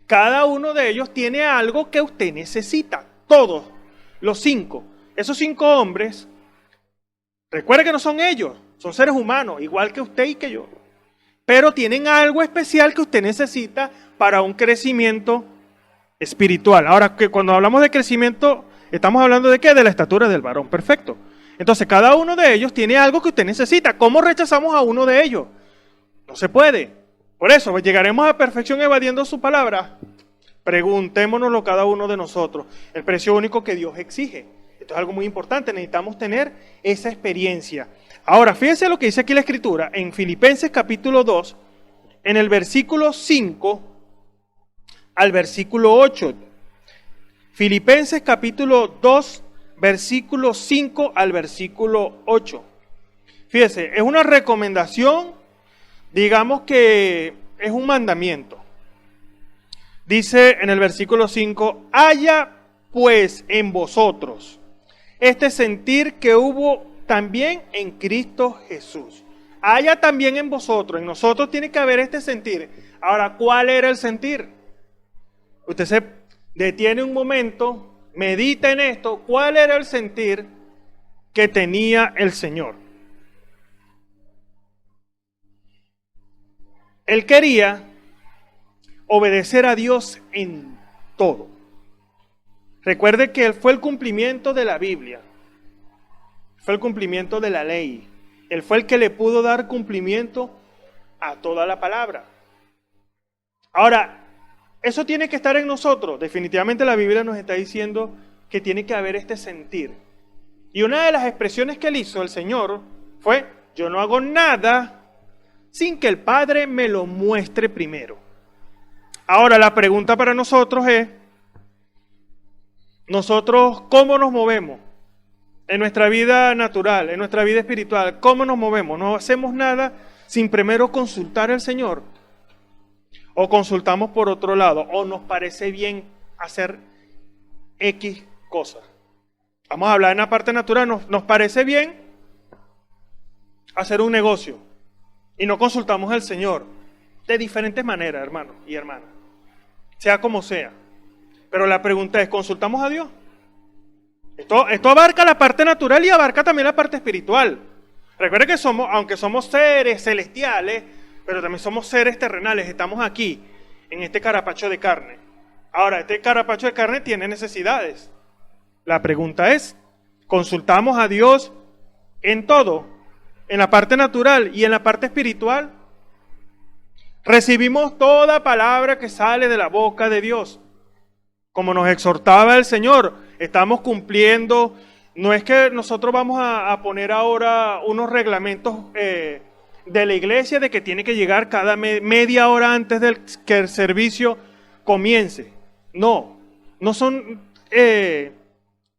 Cada uno de ellos tiene algo que usted necesita, todos, los 5. Esos 5 hombres Recuerde que no son ellos, son seres humanos, igual que usted y que yo. Pero tienen algo especial que usted necesita para un crecimiento espiritual. Ahora, que cuando hablamos de crecimiento, estamos hablando de ¿qué? De la estatura del varón perfecto. Entonces, cada uno de ellos tiene algo que usted necesita. ¿Cómo rechazamos a uno de ellos? No se puede. Por eso, llegaremos a perfección evadiendo su palabra. Preguntémonoslo cada uno de nosotros. El precio único que Dios exige. Esto es algo muy importante. Necesitamos tener esa experiencia. Ahora, fíjense lo que dice aquí la Escritura. En Filipenses capítulo 2, en el versículo 5 al versículo 8. Filipenses capítulo 2, versículo 5 al versículo 8. Fíjense, es una recomendación, digamos que es un mandamiento. Dice en el versículo 5, haya pues en vosotros este sentir que hubo también en Cristo Jesús. Haya también en vosotros, en nosotros tiene que haber este sentir. Ahora, ¿cuál era el sentir? Usted se detiene un momento, medita en esto, ¿cuál era el sentir que tenía el Señor? Él quería obedecer a Dios en todo. Recuerde que Él fue el cumplimiento de la Biblia, fue el cumplimiento de la ley. Él fue el que le pudo dar cumplimiento a toda la palabra. Ahora, eso tiene que estar en nosotros. Definitivamente la Biblia nos está diciendo que tiene que haber este sentir. Y una de las expresiones que Él hizo, el Señor, fue, yo no hago nada sin que el Padre me lo muestre primero. Ahora, la pregunta para nosotros es, nosotros, ¿cómo nos movemos? En nuestra vida natural, en nuestra vida espiritual, ¿cómo nos movemos? No hacemos nada sin primero consultar al Señor. O consultamos por otro lado, o nos parece bien hacer X cosas. Vamos a hablar en la parte natural, nos parece bien hacer un negocio y no consultamos al Señor. De diferentes maneras, hermanos y hermanas. Sea como sea. Pero la pregunta es, ¿consultamos a Dios? Esto abarca la parte natural y abarca también la parte espiritual. Recuerden que somos, aunque somos seres celestiales, pero también somos seres terrenales. Estamos aquí, en este carapacho de carne. Ahora, este carapacho de carne tiene necesidades. La pregunta es, ¿consultamos a Dios en todo? En la parte natural y en la parte espiritual. Recibimos toda palabra que sale de la boca de Dios. Como nos exhortaba el Señor, estamos cumpliendo. No es que nosotros vamos a poner ahora unos reglamentos de la iglesia de que tiene que llegar cada media hora antes de que el servicio comience. No son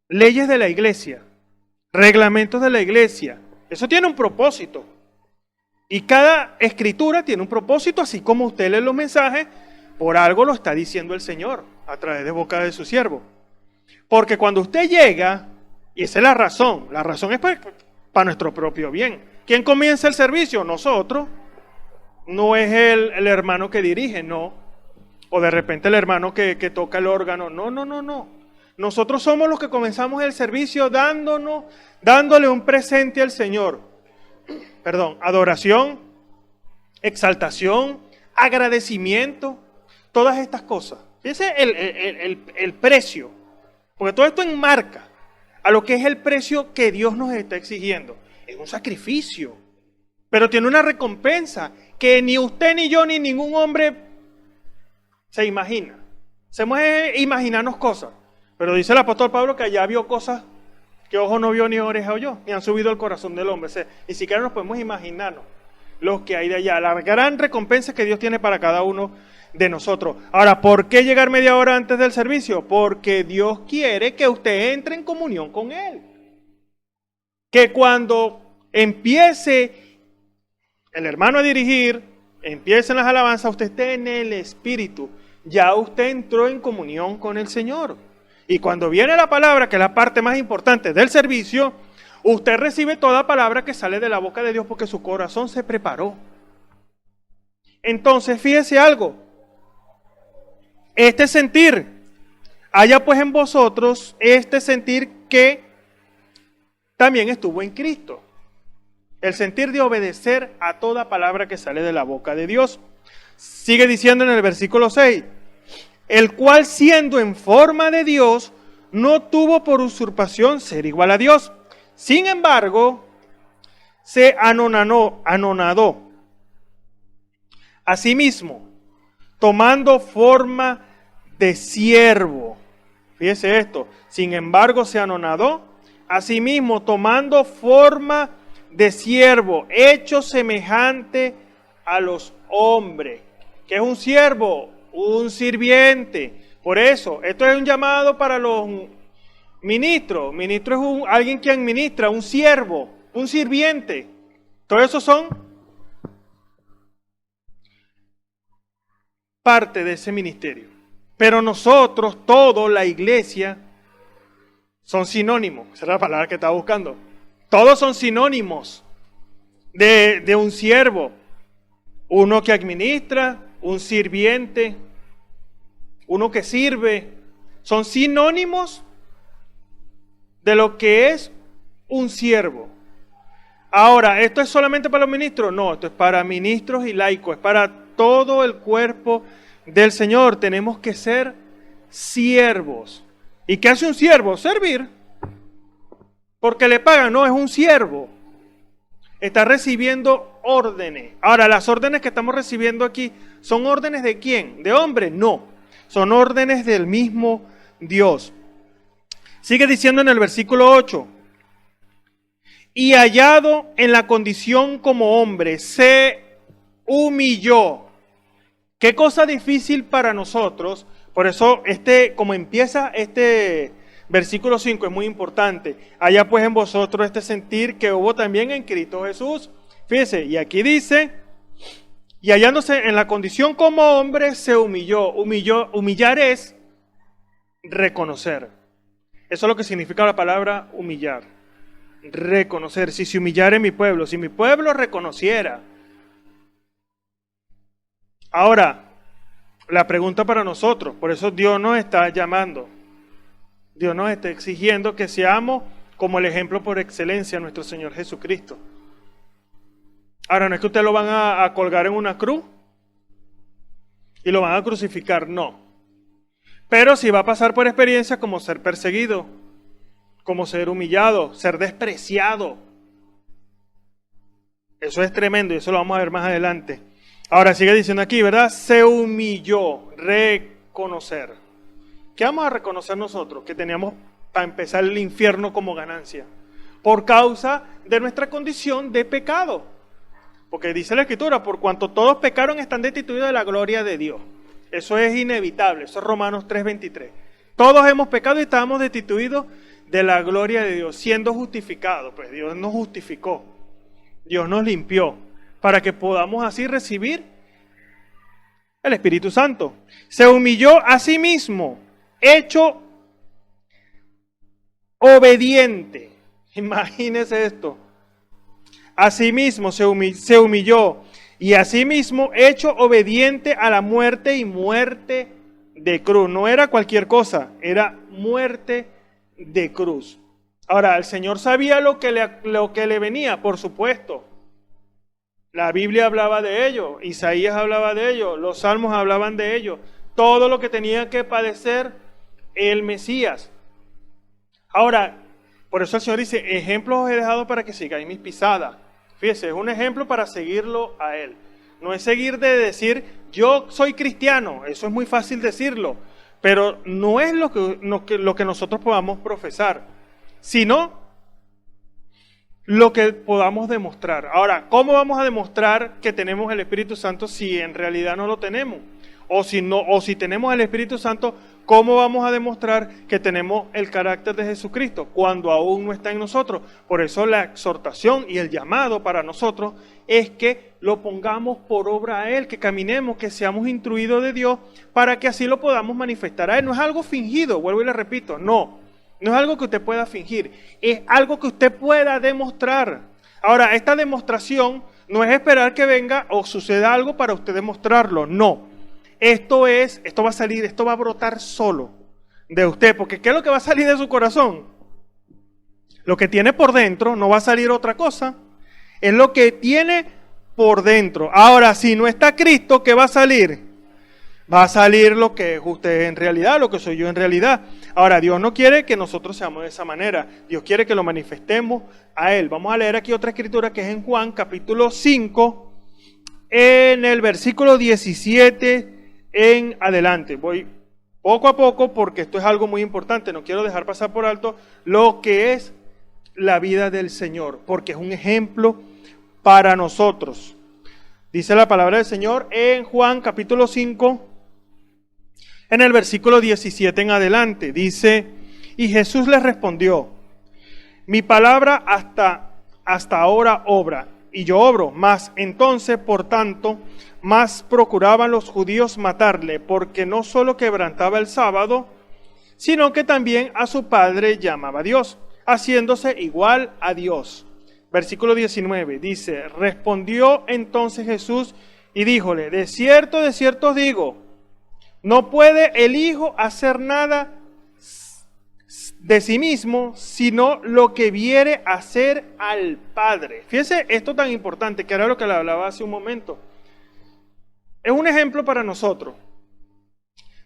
leyes de la iglesia, reglamentos de la iglesia. Eso tiene un propósito. Y cada escritura tiene un propósito, así como usted lee los mensajes, por algo lo está diciendo el Señor a través de boca de su siervo. Porque cuando usted llega, y esa es la razón es para nuestro propio bien. ¿Quién comienza el servicio? Nosotros. No es el hermano que dirige, no. O de repente el hermano que toca el órgano. No. Nosotros somos los que comenzamos el servicio dándole un presente al Señor. Adoración, exaltación, agradecimiento, todas estas cosas. Fíjense el precio, porque todo esto enmarca a lo que es el precio que Dios nos está exigiendo. Es un sacrificio, pero tiene una recompensa que ni usted, ni yo, ni ningún hombre se imagina. Hacemos imaginarnos cosas, pero dice el apóstol Pablo que allá vio cosas que ojo no vio ni oreja oyó, ni han subido al corazón del hombre. O sea, ni siquiera nos podemos imaginarnos lo que hay de allá, la gran recompensa que Dios tiene para cada uno de nosotros. Ahora, ¿por qué llegar media hora antes del servicio? Porque Dios quiere que usted entre en comunión con Él. Que cuando empiece el hermano a dirigir, empiecen las alabanzas, usted esté en el Espíritu. Ya usted entró en comunión con el Señor. Y cuando viene la palabra, que es la parte más importante del servicio, usted recibe toda palabra que sale de la boca de Dios porque su corazón se preparó. Entonces, fíjese algo. Este sentir, haya pues en vosotros este sentir que también estuvo en Cristo. El sentir de obedecer a toda palabra que sale de la boca de Dios. Sigue diciendo en el versículo 6, el cual siendo en forma de Dios, no tuvo por usurpación ser igual a Dios. Sin embargo, se anonadó a sí mismo, tomando forma de siervo. Fíjese esto, sin embargo se anonadó a sí mismo, tomando forma de siervo, hecho semejante a los hombres. ¿Qué es un siervo? Un sirviente. Por eso, esto es un llamado para los ministros. Ministro es alguien que administra, un siervo, un sirviente. Todo eso son parte de ese ministerio. Pero nosotros, todos, la iglesia, son sinónimos. Esa es la palabra que estaba buscando. Todos son sinónimos de un siervo. Uno que administra, un sirviente, uno que sirve. Son sinónimos de lo que es un siervo. Ahora, ¿esto es solamente para los ministros? No, esto es para ministros y laicos, es para todo el cuerpo del Señor. Tenemos que ser siervos. ¿Y qué hace un siervo? Servir. Porque le pagan, no, es un siervo. Está recibiendo órdenes. Ahora, las órdenes que estamos recibiendo aquí, ¿son órdenes de quién? ¿De hombre? No. Son órdenes del mismo Dios. Sigue diciendo en el versículo 8. Y hallado en la condición como hombre, se humilló. Qué cosa difícil para nosotros. Por eso, como empieza este versículo 5 es muy importante. Haya pues en vosotros este sentir que hubo también en Cristo Jesús. Fíjese, y aquí dice, y hallándose en la condición como hombre, se humilló. Humillar es reconocer. Eso es lo que significa la palabra humillar. Reconocer. Si se humillara mi pueblo, si mi pueblo reconociera. Ahora, la pregunta para nosotros, por eso Dios nos está llamando. Dios nos está exigiendo que seamos como el ejemplo por excelencia de nuestro Señor Jesucristo. Ahora, no es que ustedes lo van a colgar en una cruz y lo van a crucificar, no. Pero sí va a pasar por experiencia como ser perseguido, como ser humillado, ser despreciado. Eso es tremendo y eso lo vamos a ver más adelante. Ahora sigue diciendo aquí, ¿verdad? Se humilló, reconocer. ¿Qué vamos a reconocer nosotros? Que teníamos para empezar el infierno como ganancia. Por causa de nuestra condición de pecado. Porque dice la Escritura, por cuanto todos pecaron están destituidos de la gloria de Dios. Eso es inevitable, eso es Romanos 3:23. Todos hemos pecado y estábamos destituidos de la gloria de Dios, siendo justificados. Pues Dios nos justificó, Dios nos limpió, para que podamos así recibir el Espíritu Santo. Se humilló a sí mismo, hecho obediente. Imagínese esto. Asimismo se humilló y asimismo hecho obediente a la muerte y muerte de cruz. No era cualquier cosa, era muerte de cruz. Ahora, el Señor sabía lo que le venía, por supuesto. La Biblia hablaba de ello, Isaías hablaba de ello, los Salmos hablaban de ello. Todo lo que tenía que padecer el Mesías. Ahora, por eso el Señor dice, ejemplos os he dejado para que sigáis mis pisadas. Fíjese, es un ejemplo para seguirlo a Él. No es seguir de decir, yo soy cristiano, eso es muy fácil decirlo, pero no es lo que nosotros podamos profesar, sino lo que podamos demostrar. Ahora, ¿cómo vamos a demostrar que tenemos el Espíritu Santo si en realidad no lo tenemos? O si tenemos el Espíritu Santo, ¿cómo vamos a demostrar que tenemos el carácter de Jesucristo cuando aún no está en nosotros? Por eso la exhortación y el llamado para nosotros es que lo pongamos por obra a Él, que caminemos, que seamos instruidos de Dios para que así lo podamos manifestar a Él. No es algo fingido, vuelvo y le repito, no es algo que usted pueda fingir, es algo que usted pueda demostrar. Ahora, esta demostración no es esperar que venga o suceda algo para usted demostrarlo, no. Esto va a salir, esto va a brotar solo de usted, porque ¿qué es lo que va a salir de su corazón? Lo que tiene por dentro, no va a salir otra cosa. es lo que tiene por dentro. Ahora, si no está Cristo, ¿qué va a salir? Va a salir lo que es usted en realidad, lo que soy yo en realidad. Ahora, Dios no quiere que nosotros seamos de esa manera. Dios quiere que lo manifestemos a Él. Vamos a leer aquí otra escritura que es en Juan, capítulo 5, en el versículo 17 en adelante. Voy poco a poco porque esto es algo muy importante. No quiero dejar pasar por alto lo que es la vida del Señor, porque es un ejemplo para nosotros. Dice la palabra del Señor en Juan capítulo 5, en el versículo 17 en adelante. Dice, y Jesús les respondió, mi palabra hasta ahora obra, y yo obro. Mas entonces, por tanto, más procuraban los judíos matarle, porque no solo quebrantaba el sábado, sino que también a su Padre llamaba Dios, haciéndose igual a Dios. Versículo 19 dice, respondió entonces Jesús y díjole, de cierto os digo, no puede el Hijo hacer nada de sí mismo, sino lo que viere hacer al Padre. Fíjese esto tan importante, que era lo que le hablaba hace un momento. Es un ejemplo para nosotros.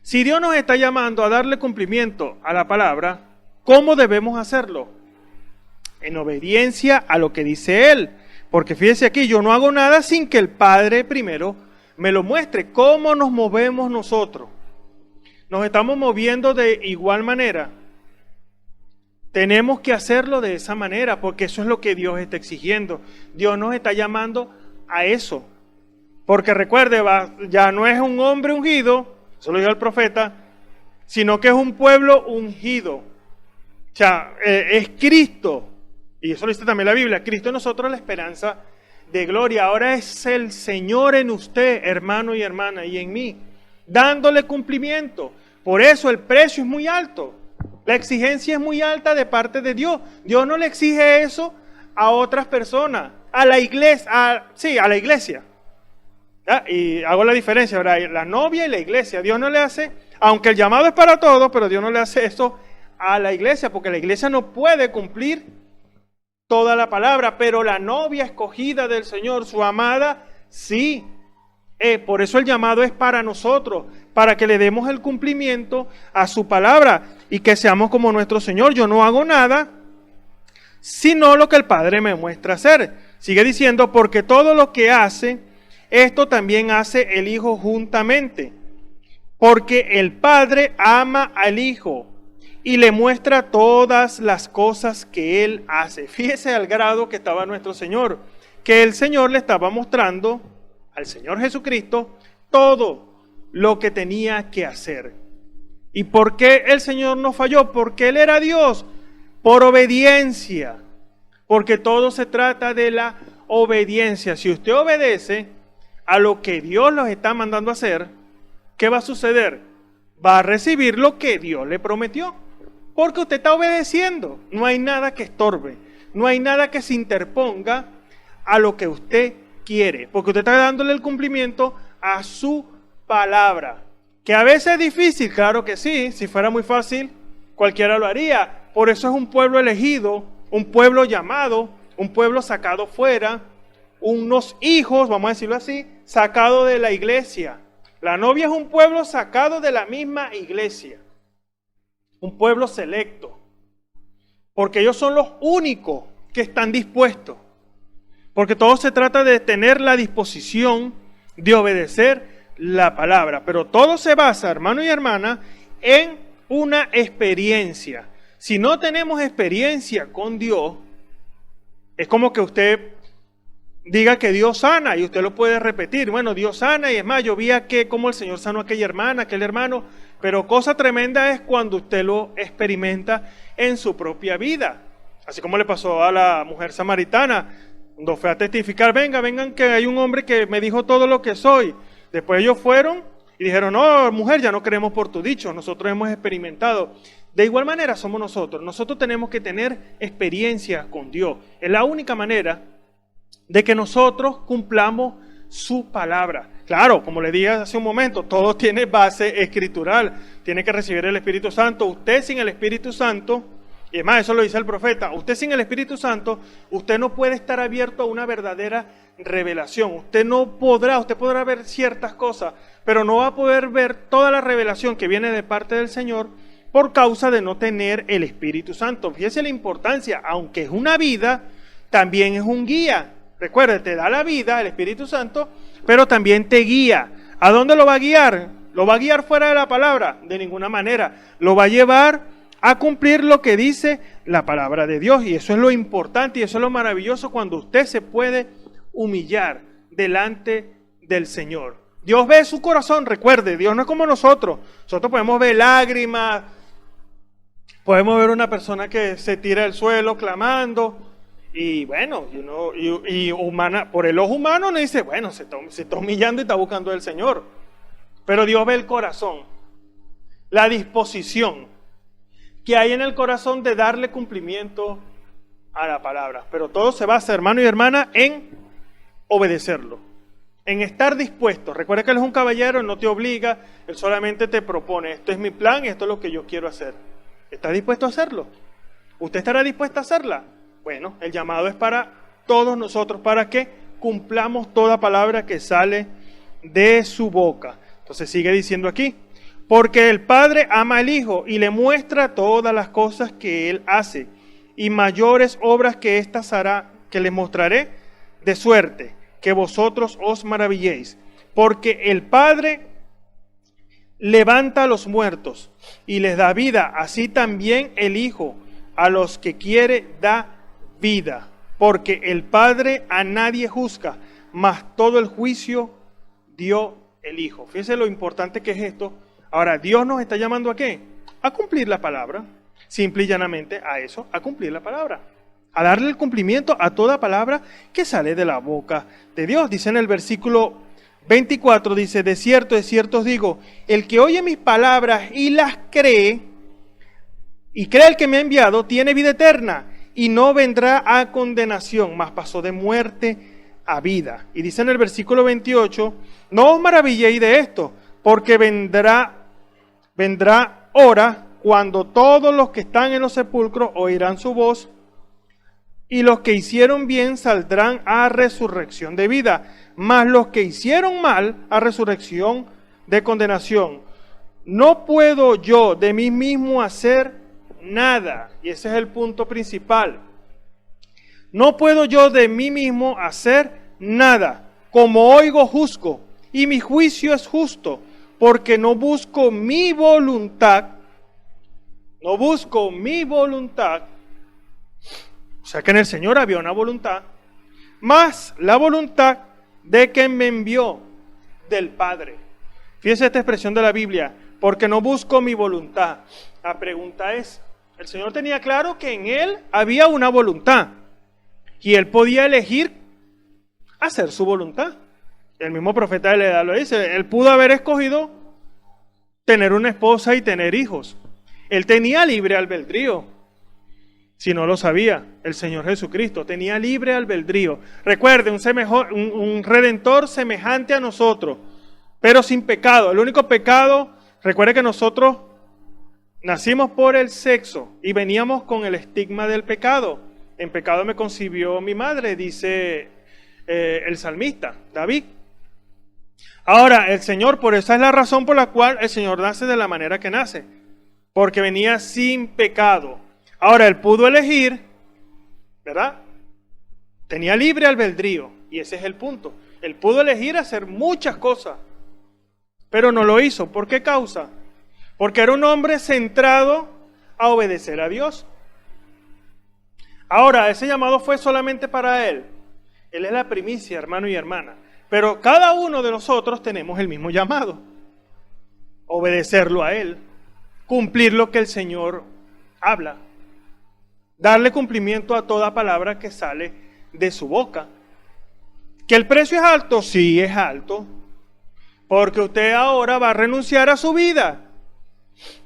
Si Dios nos está llamando a darle cumplimiento a la palabra, ¿cómo debemos hacerlo? En obediencia a lo que dice Él. Porque fíjese aquí, yo no hago nada sin que el Padre primero me lo muestre. ¿Cómo nos movemos nosotros? ¿Nos estamos moviendo de igual manera? Tenemos que hacerlo de esa manera, porque eso es lo que Dios está exigiendo. Dios nos está llamando a eso. Porque recuerde, ya no es un hombre ungido, eso lo dijo el profeta, sino que es un pueblo ungido. O sea, es Cristo. Y eso lo dice también la Biblia. Cristo en nosotros la esperanza de gloria. Ahora es el Señor en usted, hermano y hermana, y en mí, dándole cumplimiento. Por eso el precio es muy alto. La exigencia es muy alta de parte de Dios. Dios no le exige eso a otras personas, a la iglesia, a la iglesia. ¿Ya? Y hago la diferencia, ¿verdad? La novia y la iglesia. Dios no le hace, aunque el llamado es para todos, pero Dios no le hace eso a la iglesia, porque la iglesia no puede cumplir toda la palabra, pero la novia escogida del Señor, su amada, sí. Por eso el llamado es para nosotros, para que le demos el cumplimiento a su palabra y que seamos como nuestro Señor. Yo no hago nada, sino lo que el Padre me muestra hacer. Sigue diciendo, porque todo lo que hace, esto también hace el Hijo juntamente. Porque el Padre ama al Hijo y le muestra todas las cosas que Él hace. Fíjese al grado que estaba nuestro Señor, que el Señor le estaba mostrando al Señor Jesucristo todo lo que tenía que hacer. ¿Y por qué el Señor no falló? Porque Él era Dios, por obediencia. Porque todo se trata de la obediencia. Si usted obedece a lo que Dios los está mandando a hacer, ¿qué va a suceder? Va a recibir lo que Dios le prometió. Porque usted está obedeciendo. No hay nada que estorbe. No hay nada que se interponga a lo que usted quiere. Porque usted está dándole el cumplimiento a su palabra. Que a veces es difícil, claro que sí. Si fuera muy fácil, cualquiera lo haría. Por eso es un pueblo elegido, un pueblo llamado, un pueblo sacado fuera, unos hijos, vamos a decirlo así, sacado de la iglesia. La novia es un pueblo sacado de la misma iglesia. Un pueblo selecto. Porque ellos son los únicos que están dispuestos. Porque todo se trata de tener la disposición de obedecer la palabra. Pero todo se basa, hermano y hermana, en una experiencia. Si no tenemos experiencia con Dios, es como que usted diga que Dios sana y usted lo puede repetir. Bueno, Dios sana, y es más, yo vi cómo el Señor sanó a aquella hermana, aquel hermano. Pero cosa tremenda es cuando usted lo experimenta en su propia vida. Así como le pasó a la mujer samaritana, cuando fue a testificar, vengan que hay un hombre que me dijo todo lo que soy. Después ellos fueron y dijeron, no, mujer, ya no creemos por tu dicho, nosotros hemos experimentado. De igual manera somos nosotros. Nosotros tenemos que tener experiencia con Dios. Es la única manera de que nosotros cumplamos su palabra. Claro, como le dije hace un momento, todo tiene base escritural. Tiene que recibir el Espíritu Santo. Usted sin el Espíritu Santo Y además, eso lo dice el profeta. Usted sin el Espíritu Santo, usted no puede estar abierto a una verdadera revelación. Usted podrá ver ciertas cosas, pero no va a poder ver toda la revelación que viene de parte del Señor por causa de no tener el Espíritu Santo. Fíjese la importancia, aunque es una vida, también es un guía. Recuerde, te da la vida, el Espíritu Santo, pero también te guía. ¿A dónde lo va a guiar? ¿Lo va a guiar fuera de la palabra? De ninguna manera. Lo va a llevar a cumplir lo que dice la palabra de Dios. Y eso es lo importante y eso es lo maravilloso cuando usted se puede humillar delante del Señor. Dios ve su corazón, recuerde, Dios no es como nosotros. Nosotros podemos ver lágrimas, podemos ver una persona que se tira al suelo clamando. Y bueno, por el ojo humano no dice, bueno, se está humillando y está buscando al Señor. Pero Dios ve el corazón, la disposición que hay en el corazón de darle cumplimiento a la palabra. Pero todo se basa, hermano y hermana, en obedecerlo, en estar dispuesto. Recuerda que Él es un caballero, Él no te obliga, Él solamente te propone, esto es mi plan y esto es lo que yo quiero hacer. ¿Estás dispuesto a hacerlo? ¿Usted estará dispuesta a hacerla? Bueno, el llamado es para todos nosotros, para que cumplamos toda palabra que sale de su boca. Entonces sigue diciendo aquí, porque el Padre ama al Hijo y le muestra todas las cosas que Él hace, y mayores obras que éstas hará, que le mostraré, de suerte que vosotros os maravilléis. Porque el Padre levanta a los muertos y les da vida, así también el Hijo a los que quiere da vida, porque el Padre a nadie juzga, mas todo el juicio dio el Hijo. Fíjense lo importante que es esto. Ahora, Dios nos está llamando ¿a qué? A cumplir la palabra, simple y llanamente a eso, a cumplir la palabra, a darle el cumplimiento a toda palabra que sale de la boca de Dios. Dice en el versículo 24, dice, de cierto os digo, el que oye mis palabras y las cree, y cree al que me ha enviado, tiene vida eterna, y no vendrá a condenación, mas pasó de muerte a vida. Y dice en el versículo 28, no os maravilléis de esto, porque vendrá hora cuando todos los que están en los sepulcros oirán su voz, y los que hicieron bien saldrán a resurrección de vida, mas los que hicieron mal a resurrección de condenación. No puedo yo de mí mismo hacer nada, y ese es el punto principal. No puedo yo de mí mismo hacer nada. Como oigo, juzgo, y mi juicio es justo, porque no busco mi voluntad. O sea que en el Señor había una voluntad, más la voluntad de quien me envió, del Padre. Fíjese esta expresión de la Biblia, porque no busco mi voluntad. La pregunta es, el Señor tenía claro que en Él había una voluntad, y Él podía elegir hacer su voluntad. El mismo profeta de la edad lo dice, Él pudo haber escogido tener una esposa y tener hijos. Él tenía libre albedrío. Si no lo sabía, el Señor Jesucristo tenía libre albedrío. Recuerde, un redentor semejante a nosotros, pero sin pecado. El único pecado, recuerde que nosotros nacimos por el sexo y veníamos con el estigma del pecado. En pecado me concibió mi madre, dice el salmista, David. Ahora, el Señor, por esa es la razón por la cual el Señor nace de la manera que nace, porque venía sin pecado. Ahora, Él pudo elegir, ¿verdad? Tenía libre albedrío, y ese es el punto. Él pudo elegir hacer muchas cosas, pero no lo hizo. ¿Por qué causa? Porque era un hombre centrado a obedecer a Dios. Ahora, ese llamado fue solamente para Él. Él es la primicia, hermano y hermana. Pero cada uno de nosotros tenemos el mismo llamado. Obedecerlo a Él. Cumplir lo que el Señor habla. Darle cumplimiento a toda palabra que sale de su boca. ¿Que el precio es alto? Sí, es alto. Porque usted ahora va a renunciar a su vida.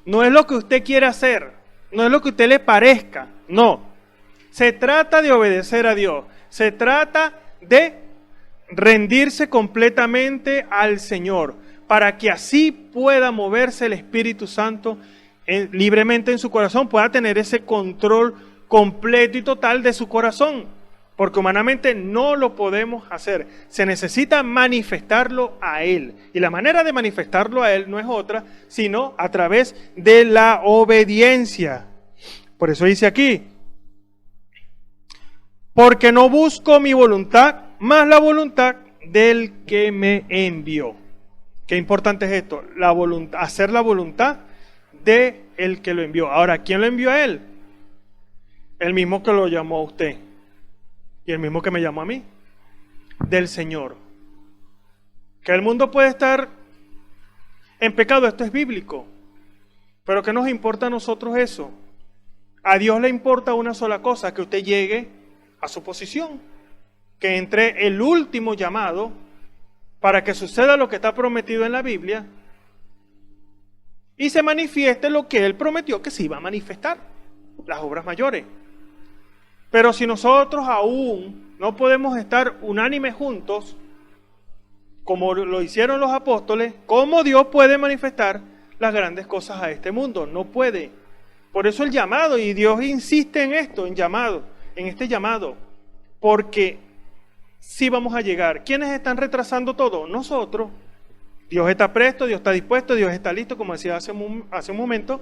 No es lo que usted quiere hacer. No es lo que a usted le parezca. No. Se trata de obedecer a Dios. Se trata de rendirse completamente al Señor, para que así pueda moverse el Espíritu Santo libremente en su corazón, pueda tener ese control completo y total de su corazón, porque humanamente no lo podemos hacer. Se necesita manifestarlo a Él, y la manera de manifestarlo a Él no es otra, sino a través de la obediencia. Por eso dice aquí, porque no busco mi voluntad, más la voluntad del que me envió. Qué importante es esto, la voluntad, hacer la voluntad de el que lo envió. Ahora, ¿quién lo envió a Él? El mismo que lo llamó a usted y el mismo que me llamó a mí, del Señor. Que el mundo puede estar en pecado, esto es bíblico, pero ¿qué nos importa a nosotros eso? A Dios le importa una sola cosa, que usted llegue a su posición, que entre el último llamado para que suceda lo que está prometido en la Biblia y se manifieste lo que Él prometió que se iba a manifestar, las obras mayores. Pero si nosotros aún no podemos estar unánimes juntos, como lo hicieron los apóstoles, ¿cómo Dios puede manifestar las grandes cosas a este mundo? No puede. Por eso el llamado, y Dios insiste en esto, en este llamado, porque sí vamos a llegar. ¿Quiénes están retrasando todo? Nosotros. Dios está presto, Dios está dispuesto, Dios está listo, como decía hace un momento,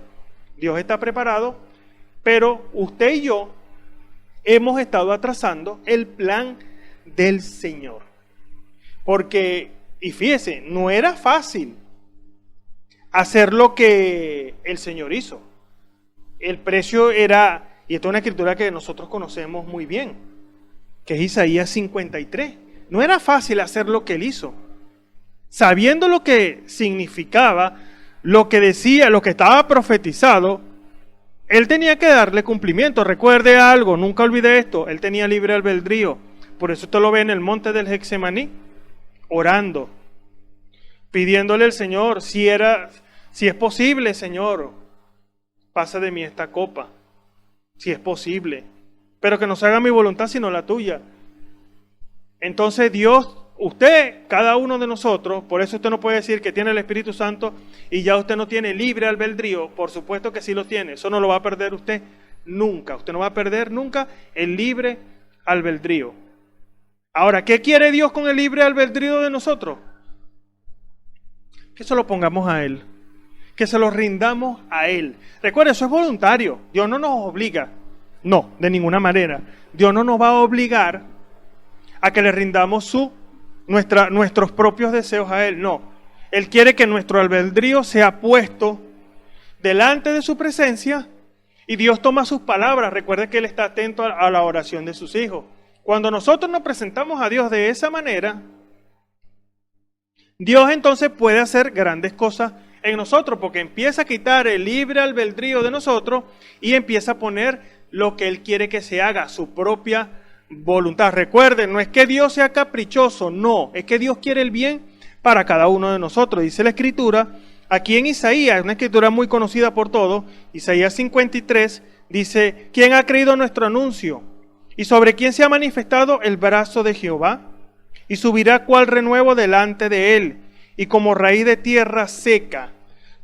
Dios está preparado, pero usted y yo hemos estado atrasando el plan del Señor. Porque, y fíjese, no era fácil hacer lo que el Señor hizo. El precio era, y esta es una escritura que nosotros conocemos muy bien, que es Isaías 53. No era fácil hacer lo que Él hizo. Sabiendo lo que significaba, lo que decía, lo que estaba profetizado, Él tenía que darle cumplimiento. Recuerde algo, nunca olvide esto, Él tenía libre albedrío. Por eso usted lo ve en el monte del Getsemaní, orando, pidiéndole al Señor, si es posible, Señor, pasa de mí esta copa, si es posible, pero que no se haga mi voluntad sino la tuya. Entonces Dios, usted, cada uno de nosotros, por eso usted no puede decir que tiene el Espíritu Santo y ya usted no tiene libre albedrío. Por supuesto que sí lo tiene, eso no lo va a perder usted nunca. Usted no va a perder nunca el libre albedrío. Ahora, ¿qué quiere Dios con el libre albedrío de nosotros? Que se lo pongamos a Él, que se lo rindamos a Él. Recuerde, eso es voluntario, Dios no nos obliga, no, de ninguna manera. Dios no nos va a obligar a que le rindamos nuestros propios deseos a Él, no. Él quiere que nuestro albedrío sea puesto delante de su presencia y Dios toma sus palabras. Recuerde que Él está atento a la oración de sus hijos. Cuando nosotros nos presentamos a Dios de esa manera, Dios entonces puede hacer grandes cosas en nosotros, porque empieza a quitar el libre albedrío de nosotros y empieza a poner lo que Él quiere que se haga, su propia voluntad. Recuerden, no es que Dios sea caprichoso, no, es que Dios quiere el bien para cada uno de nosotros. Dice la Escritura, aquí en Isaías, una escritura muy conocida por todos, Isaías 53, dice, ¿quién ha creído nuestro anuncio? ¿Y sobre quién se ha manifestado el brazo de Jehová? Y subirá cual renuevo delante de él, y como raíz de tierra seca.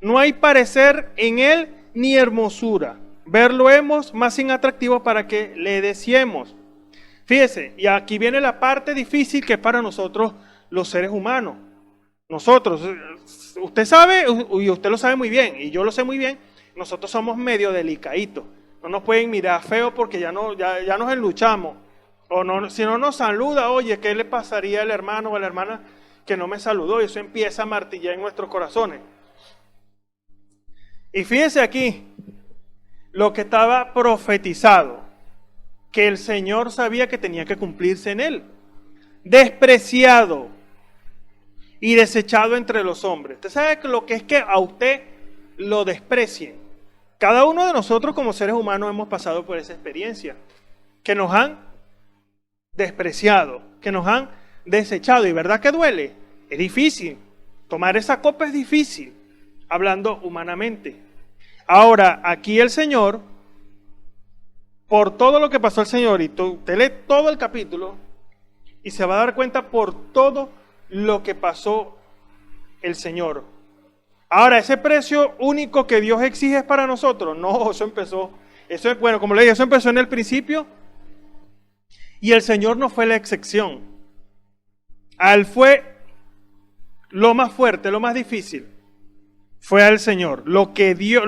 No hay parecer en él ni hermosura. Verlo hemos más inatractivo para que le deseemos. Fíjese, y aquí viene la parte difícil que es para nosotros los seres humanos. Nosotros, usted sabe, y usted lo sabe muy bien, y yo lo sé muy bien, nosotros somos medio delicaditos. No nos pueden mirar feo porque ya nos enluchamos. O no, si no nos saluda, oye, ¿qué le pasaría al hermano o a la hermana que no me saludó? Y eso empieza a martillar en nuestros corazones. Y fíjese aquí, lo que estaba profetizado, que el Señor sabía que tenía que cumplirse en él. Despreciado y desechado entre los hombres. Usted sabe lo que es que a usted lo desprecien. Cada uno de nosotros como seres humanos hemos pasado por esa experiencia, que nos han despreciado, que nos han desechado. Y verdad que duele, es difícil, tomar esa copa es difícil, hablando humanamente. Ahora, aquí el Señor, por todo lo que pasó el Señor, y usted lee todo el capítulo, y se va a dar cuenta por todo lo que pasó el Señor. Ahora, ese precio único que Dios exige es para nosotros. No, bueno, como le dije, eso empezó en el principio y el Señor no fue la excepción. A Él fue lo más fuerte, lo más difícil. Fue al Señor. Lo que Dios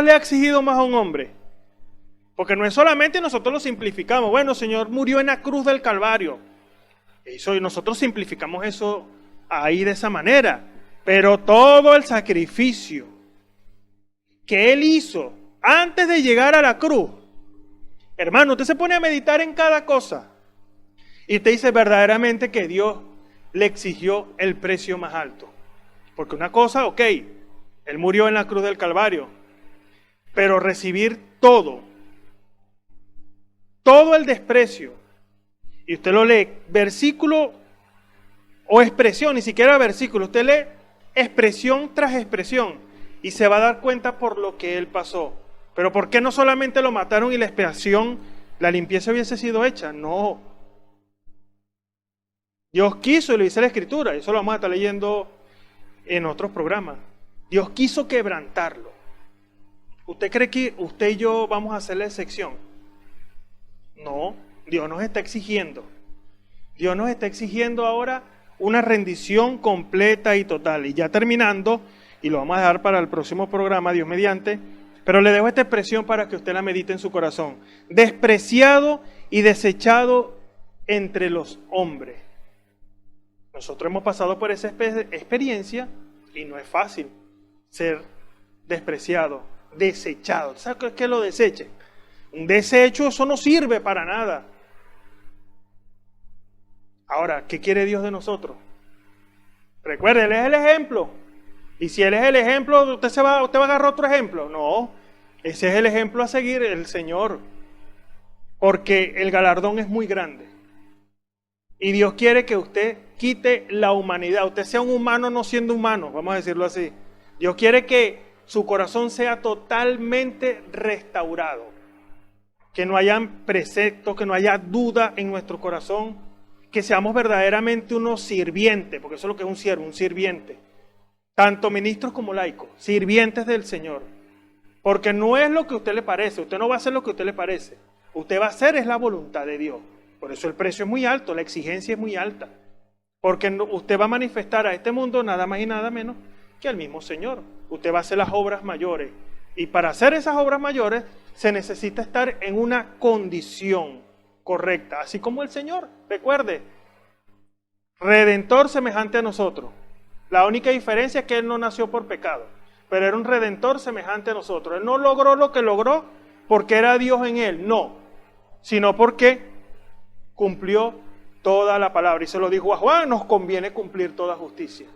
le ha exigido más a un hombre. Porque no es solamente nosotros lo simplificamos. Bueno, el Señor murió en la cruz del Calvario. Y nosotros simplificamos eso ahí de esa manera. Pero todo el sacrificio que Él hizo antes de llegar a la cruz, hermano, usted se pone a meditar en cada cosa y usted dice verdaderamente que Dios le exigió el precio más alto. Porque una cosa, ok, Él murió en la cruz del Calvario, pero recibir todo el desprecio, y usted lo lee versículo o expresión, ni siquiera versículo, usted lee expresión tras expresión y se va a dar cuenta por lo que Él pasó. Pero ¿por qué no solamente lo mataron y la expiación, la limpieza hubiese sido hecha? No. Dios quiso, y lo dice la Escritura, eso lo vamos a estar leyendo en otros programas. Dios quiso quebrantarlo. ¿Usted cree que usted y yo vamos a hacer la excepción? No, Dios nos está exigiendo. Dios nos está exigiendo ahora una rendición completa y total. Y ya terminando, y lo vamos a dejar para el próximo programa, Dios mediante, pero le dejo esta expresión para que usted la medite en su corazón. Despreciado y desechado entre los hombres. Nosotros hemos pasado por esa experiencia y no es fácil ser despreciado, desechado. ¿Sabes qué es que lo desechen? Un desecho, eso no sirve para nada. Ahora, ¿qué quiere Dios de nosotros? Recuerde, Él es el ejemplo. Y si Él es el ejemplo, ¿usted va a agarrar otro ejemplo? No, ese es el ejemplo a seguir, el Señor. Porque el galardón es muy grande. Y Dios quiere que usted quite la humanidad. Usted sea un humano no siendo humano, vamos a decirlo así. Dios quiere que su corazón sea totalmente restaurado. Que no haya preceptos, que no haya duda en nuestro corazón. Que seamos verdaderamente unos sirvientes, porque eso es lo que es un siervo, un sirviente. Tanto ministros como laicos, sirvientes del Señor. Porque no es lo que a usted le parece, usted no va a hacer lo que a usted le parece. Usted va a hacer es la voluntad de Dios. Por eso el precio es muy alto, la exigencia es muy alta. Porque usted va a manifestar a este mundo nada más y nada menos que al mismo Señor. Usted va a hacer las obras mayores. Y para hacer esas obras mayores se necesita estar en una condición correcta, así como el Señor. Recuerde, redentor semejante a nosotros. La única diferencia es que Él no nació por pecado, pero era un redentor semejante a nosotros. Él no logró lo que logró porque era Dios en Él, no, sino porque cumplió toda la palabra. Y se lo dijo a Juan, nos conviene cumplir toda justicia.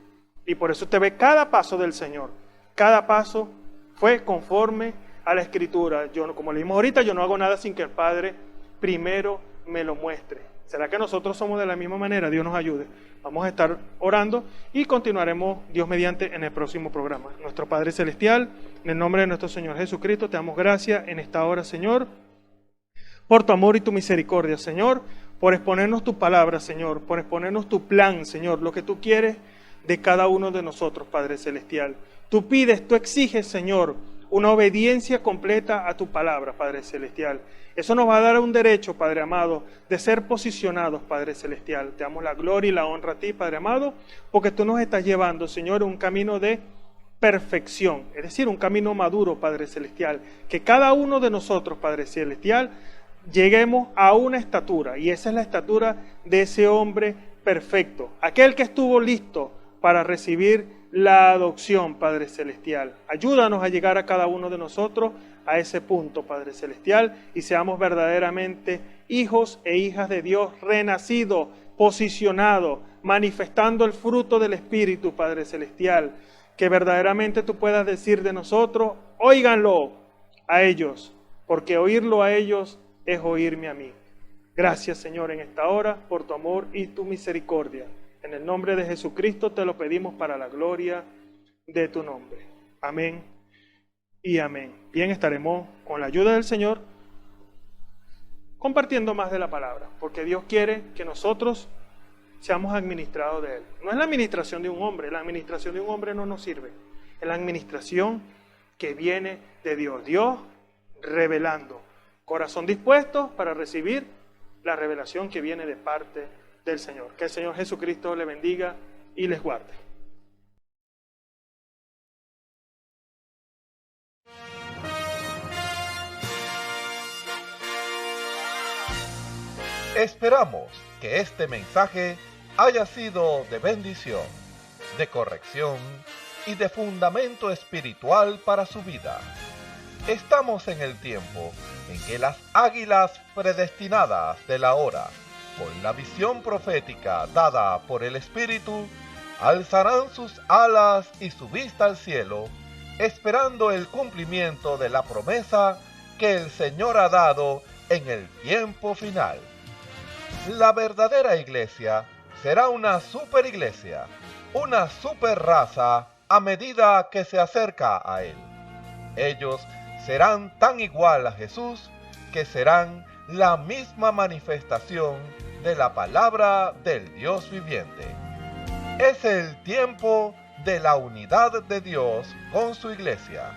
Y por eso usted ve cada paso del Señor. Cada paso fue conforme a la Escritura. Yo, como le dijimos ahorita, yo no hago nada sin que el Padre primero me lo muestre. ¿Será que nosotros somos de la misma manera? Dios nos ayude. Vamos a estar orando y continuaremos, Dios mediante, en el próximo programa. Nuestro Padre Celestial, en el nombre de nuestro Señor Jesucristo, te damos gracias en esta hora, Señor, por tu amor y tu misericordia, Señor, por exponernos tu palabra, Señor, por exponernos tu plan, Señor, lo que tú quieres de cada uno de nosotros, Padre Celestial. Tú pides, tú exiges, Señor, una obediencia completa a tu palabra, Padre Celestial. Eso nos va a dar un derecho, Padre amado, de ser posicionados, Padre Celestial. Te damos la gloria y la honra a ti, Padre amado, porque tú nos estás llevando, Señor, un camino de perfección, es decir, un camino maduro, Padre Celestial. Que cada uno de nosotros, Padre Celestial, lleguemos a una estatura, y esa es la estatura de ese hombre perfecto, aquel que estuvo listo para recibir la adopción, Padre Celestial. Ayúdanos a llegar a cada uno de nosotros a ese punto, Padre Celestial, y seamos verdaderamente hijos e hijas de Dios, renacidos, posicionados, manifestando el fruto del Espíritu, Padre Celestial, que verdaderamente tú puedas decir de nosotros, óiganlo a ellos, porque oírlo a ellos es oírme a mí. Gracias, Señor, en esta hora por tu amor y tu misericordia. En el nombre de Jesucristo te lo pedimos para la gloria de tu nombre. Amén y amén. Bien, estaremos con la ayuda del Señor compartiendo más de la palabra, porque Dios quiere que nosotros seamos administrados de Él. No es la administración de un hombre, la administración de un hombre no nos sirve. Es la administración que viene de Dios. Dios revelando. Corazón dispuesto para recibir la revelación que viene de parte del Señor. Que el Señor Jesucristo le bendiga y les guarde. Esperamos que este mensaje haya sido de bendición, de corrección y de fundamento espiritual para su vida. Estamos en el tiempo en que las águilas predestinadas de la hora, con la visión profética dada por el Espíritu, alzarán sus alas y su vista al cielo, esperando el cumplimiento de la promesa que el Señor ha dado en el tiempo final. La verdadera iglesia será una superiglesia, una superraza a medida que se acerca a Él. Ellos serán tan igual a Jesús que serán la misma manifestación de la palabra del Dios viviente. Es el tiempo de la unidad de Dios con su iglesia.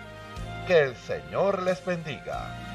Que el Señor les bendiga.